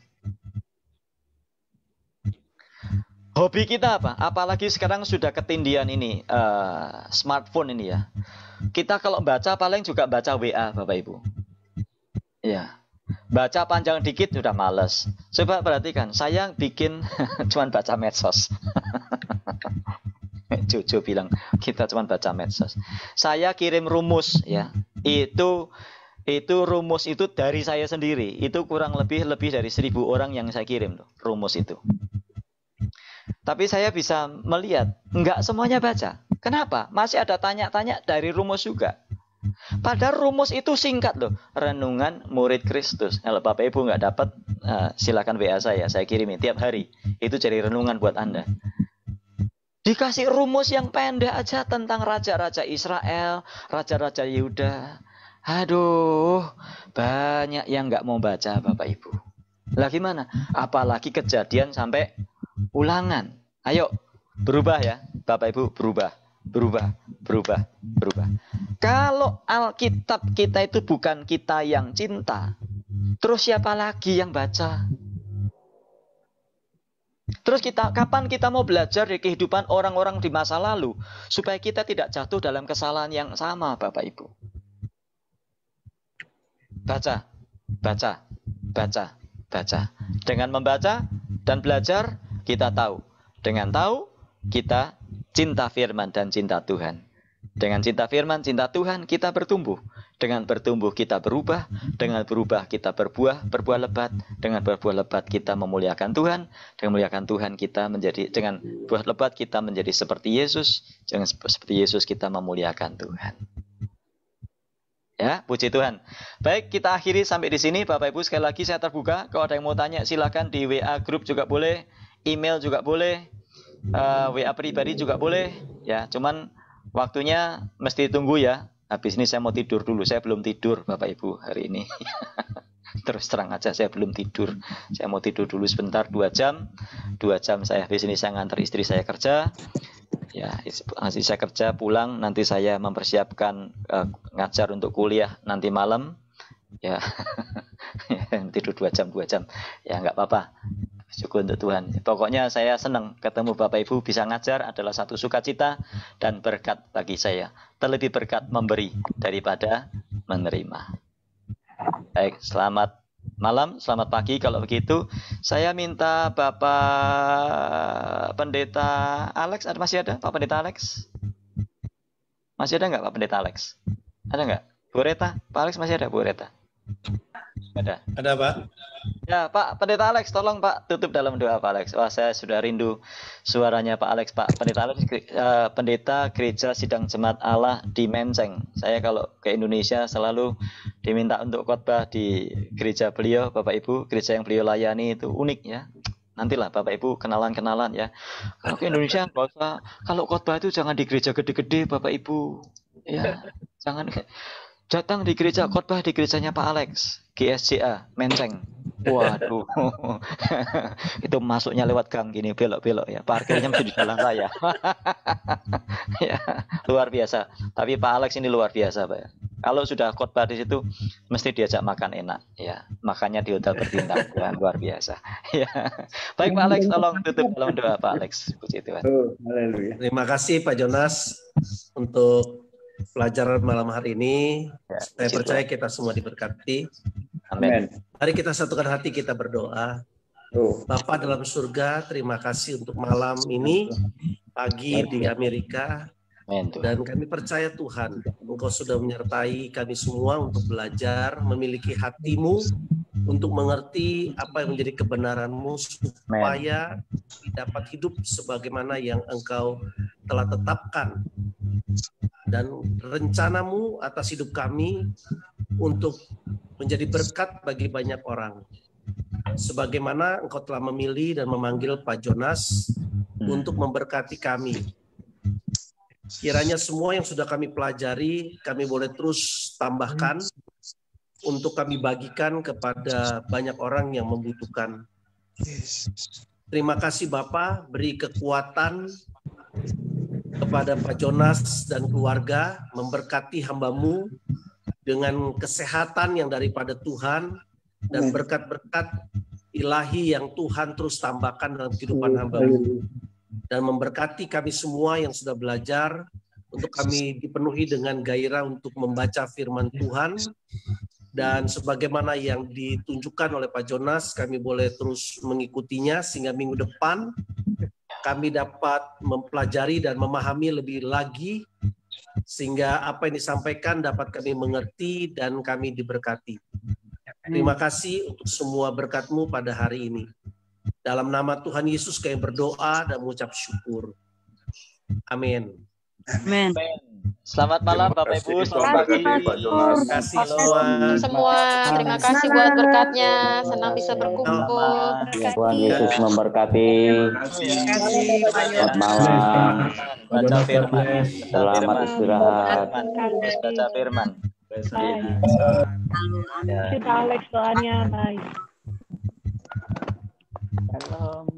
Hobi kita apa? Apalagi sekarang sudah ketindihan ini smartphone ini ya. Kita kalau baca paling juga baca WA Bapak Ibu. Ya. Baca panjang dikit sudah males. Coba perhatikan, saya bikin cuman baca medsos. Jojo bilang kita cuman baca medsos. Saya kirim rumus ya. Itu rumus itu dari saya sendiri. Itu kurang lebih dari 1.000 orang yang saya kirim tuh, rumus itu. Tapi saya bisa melihat enggak semuanya baca. Kenapa? Masih ada tanya-tanya dari rumus juga. Padahal rumus itu singkat loh. Renungan murid Kristus. Kalau Bapak Ibu nggak dapat, silakan WA saya kirimin tiap hari. Itu jadi renungan buat Anda. Dikasih rumus yang pendek aja tentang raja-raja Israel, raja-raja Yehuda. Aduh, banyak yang nggak mau baca Bapak Ibu. Lah gimana? Apalagi Kejadian sampai Ulangan. Ayo, berubah ya Bapak Ibu, berubah. Kalau Alkitab kita itu bukan kita yang cinta, terus siapa lagi yang baca? Terus kapan kita mau belajar dari kehidupan orang-orang di masa lalu supaya kita tidak jatuh dalam kesalahan yang sama Bapak Ibu? Baca. Dengan membaca dan belajar kita tahu. Dengan tahu kita cinta firman dan cinta Tuhan. Dengan cinta firman, cinta Tuhan, kita bertumbuh. Dengan bertumbuh kita berubah. Dengan berubah kita berbuah lebat. Dengan berbuah lebat kita memuliakan Tuhan. Dengan memuliakan Tuhan dengan buah lebat kita menjadi seperti Yesus. Dengan seperti Yesus kita memuliakan Tuhan. Ya, puji Tuhan. Baik, kita akhiri sampai di sini. Bapak Ibu, sekali lagi saya terbuka. Kalau ada yang mau tanya, silakan di WA grup juga boleh. Email juga boleh. WA pribadi juga boleh. Ya, cuman waktunya mesti tunggu ya. Habis ini saya mau tidur dulu. Saya belum tidur Bapak Ibu hari ini. Terus terang aja saya belum tidur. Saya mau tidur dulu sebentar 2 jam. 2 jam saya habis ini saya ngantar istri saya kerja. Ya, nanti saya kerja pulang, nanti saya mempersiapkan ngajar untuk kuliah nanti malam. Ya. Tidur 2 jam. Ya enggak apa-apa. Syukur untuk Tuhan. Pokoknya saya senang ketemu Bapak Ibu, bisa ngajar adalah satu sukacita dan berkat bagi saya. Terlebih berkat memberi daripada menerima. Baik, selamat malam, selamat pagi. Kalau begitu, saya minta Bapak Pendeta Alex, masih ada Pak Pendeta Alex? Masih ada nggak Pak Pendeta Alex? Ada nggak? Bu Reta? Pak Alex masih ada Bu Reta? Ada Pak. Ya Pak Pendeta Alex, tolong Pak tutup dalam doa Pak Alex. Wah, saya sudah rindu suaranya Pak Alex. Pak Pendeta Alex, Pendeta Gereja Sidang Jemaat Allah di Menceng. Saya kalau ke Indonesia selalu diminta untuk khotbah di gereja beliau, Bapak Ibu. Gereja yang beliau layani itu unik ya. Nantilah Bapak Ibu kenalan-kenalan ya. Kalau ke Indonesia nggak usah. Kalau khotbah itu jangan di gereja gede-gede Bapak Ibu. Ya, jangan. Datang di gereja, khotbah di gerejanya Pak Alex, GSCA, Menceng. Waduh, itu masuknya lewat gang gini, belok-belok ya. Parkirnya mesti di jalan raya. Ya, luar biasa. Tapi Pak Alex ini luar biasa Pak ya. Kalau sudah khotbah di situ mesti diajak makan enak ya. Makannya di hotel berbintang ya, luar biasa. Ya. Baik Pak Alex, tolong tutup dalam doa Pak Alex. Puji Tuhan.
Haleluya.
Terima kasih Pak Jonas untuk pelajaran malam hari ini. Saya percaya kita semua diberkati.
Amin.
Mari kita satukan hati, kita berdoa. Bapa dalam surga, terima kasih untuk malam ini, pagi di Amerika. Dan kami percaya Tuhan, Engkau sudah menyertai kami semua untuk belajar, memiliki hatimu, untuk mengerti apa yang menjadi kebenaran-Mu, supaya dapat hidup sebagaimana yang Engkau telah tetapkan. Dan rencana-Mu atas hidup kami untuk menjadi berkat bagi banyak orang. Sebagaimana Engkau telah memilih dan memanggil Pak Jonas untuk memberkati kami. Kiranya semua yang sudah kami pelajari, kami boleh terus tambahkan untuk kami bagikan kepada banyak orang yang membutuhkan. Terima kasih Bapak, beri kekuatan kepada Pak Jonas dan keluarga, memberkati hamba-Mu dengan kesehatan yang daripada Tuhan, dan berkat-berkat ilahi yang Tuhan terus tambahkan dalam kehidupan hamba-Mu. Dan memberkati kami semua yang sudah belajar, untuk kami dipenuhi dengan gairah untuk membaca firman Tuhan. Dan sebagaimana yang ditunjukkan oleh Pak Jonas, kami boleh terus mengikutinya, sehingga minggu depan kami dapat mempelajari dan memahami lebih lagi, sehingga apa yang disampaikan dapat kami mengerti dan kami diberkati. Terima kasih untuk semua berkat-Mu pada hari ini. Dalam nama Tuhan Yesus kami berdoa dan mengucap syukur. Amin.
Amin.
Selamat malam Bapak Ibu. Selamat pagi.
Terima kasih
semua. Terima kasih buat berkatnya. Senang bisa berkumpul.
Tuhan Yesus memberkati. Selamat malam.
Baca firman.
Selamat istirahat.
Baca firman.
Kita Alex doanya baik.
Shalom.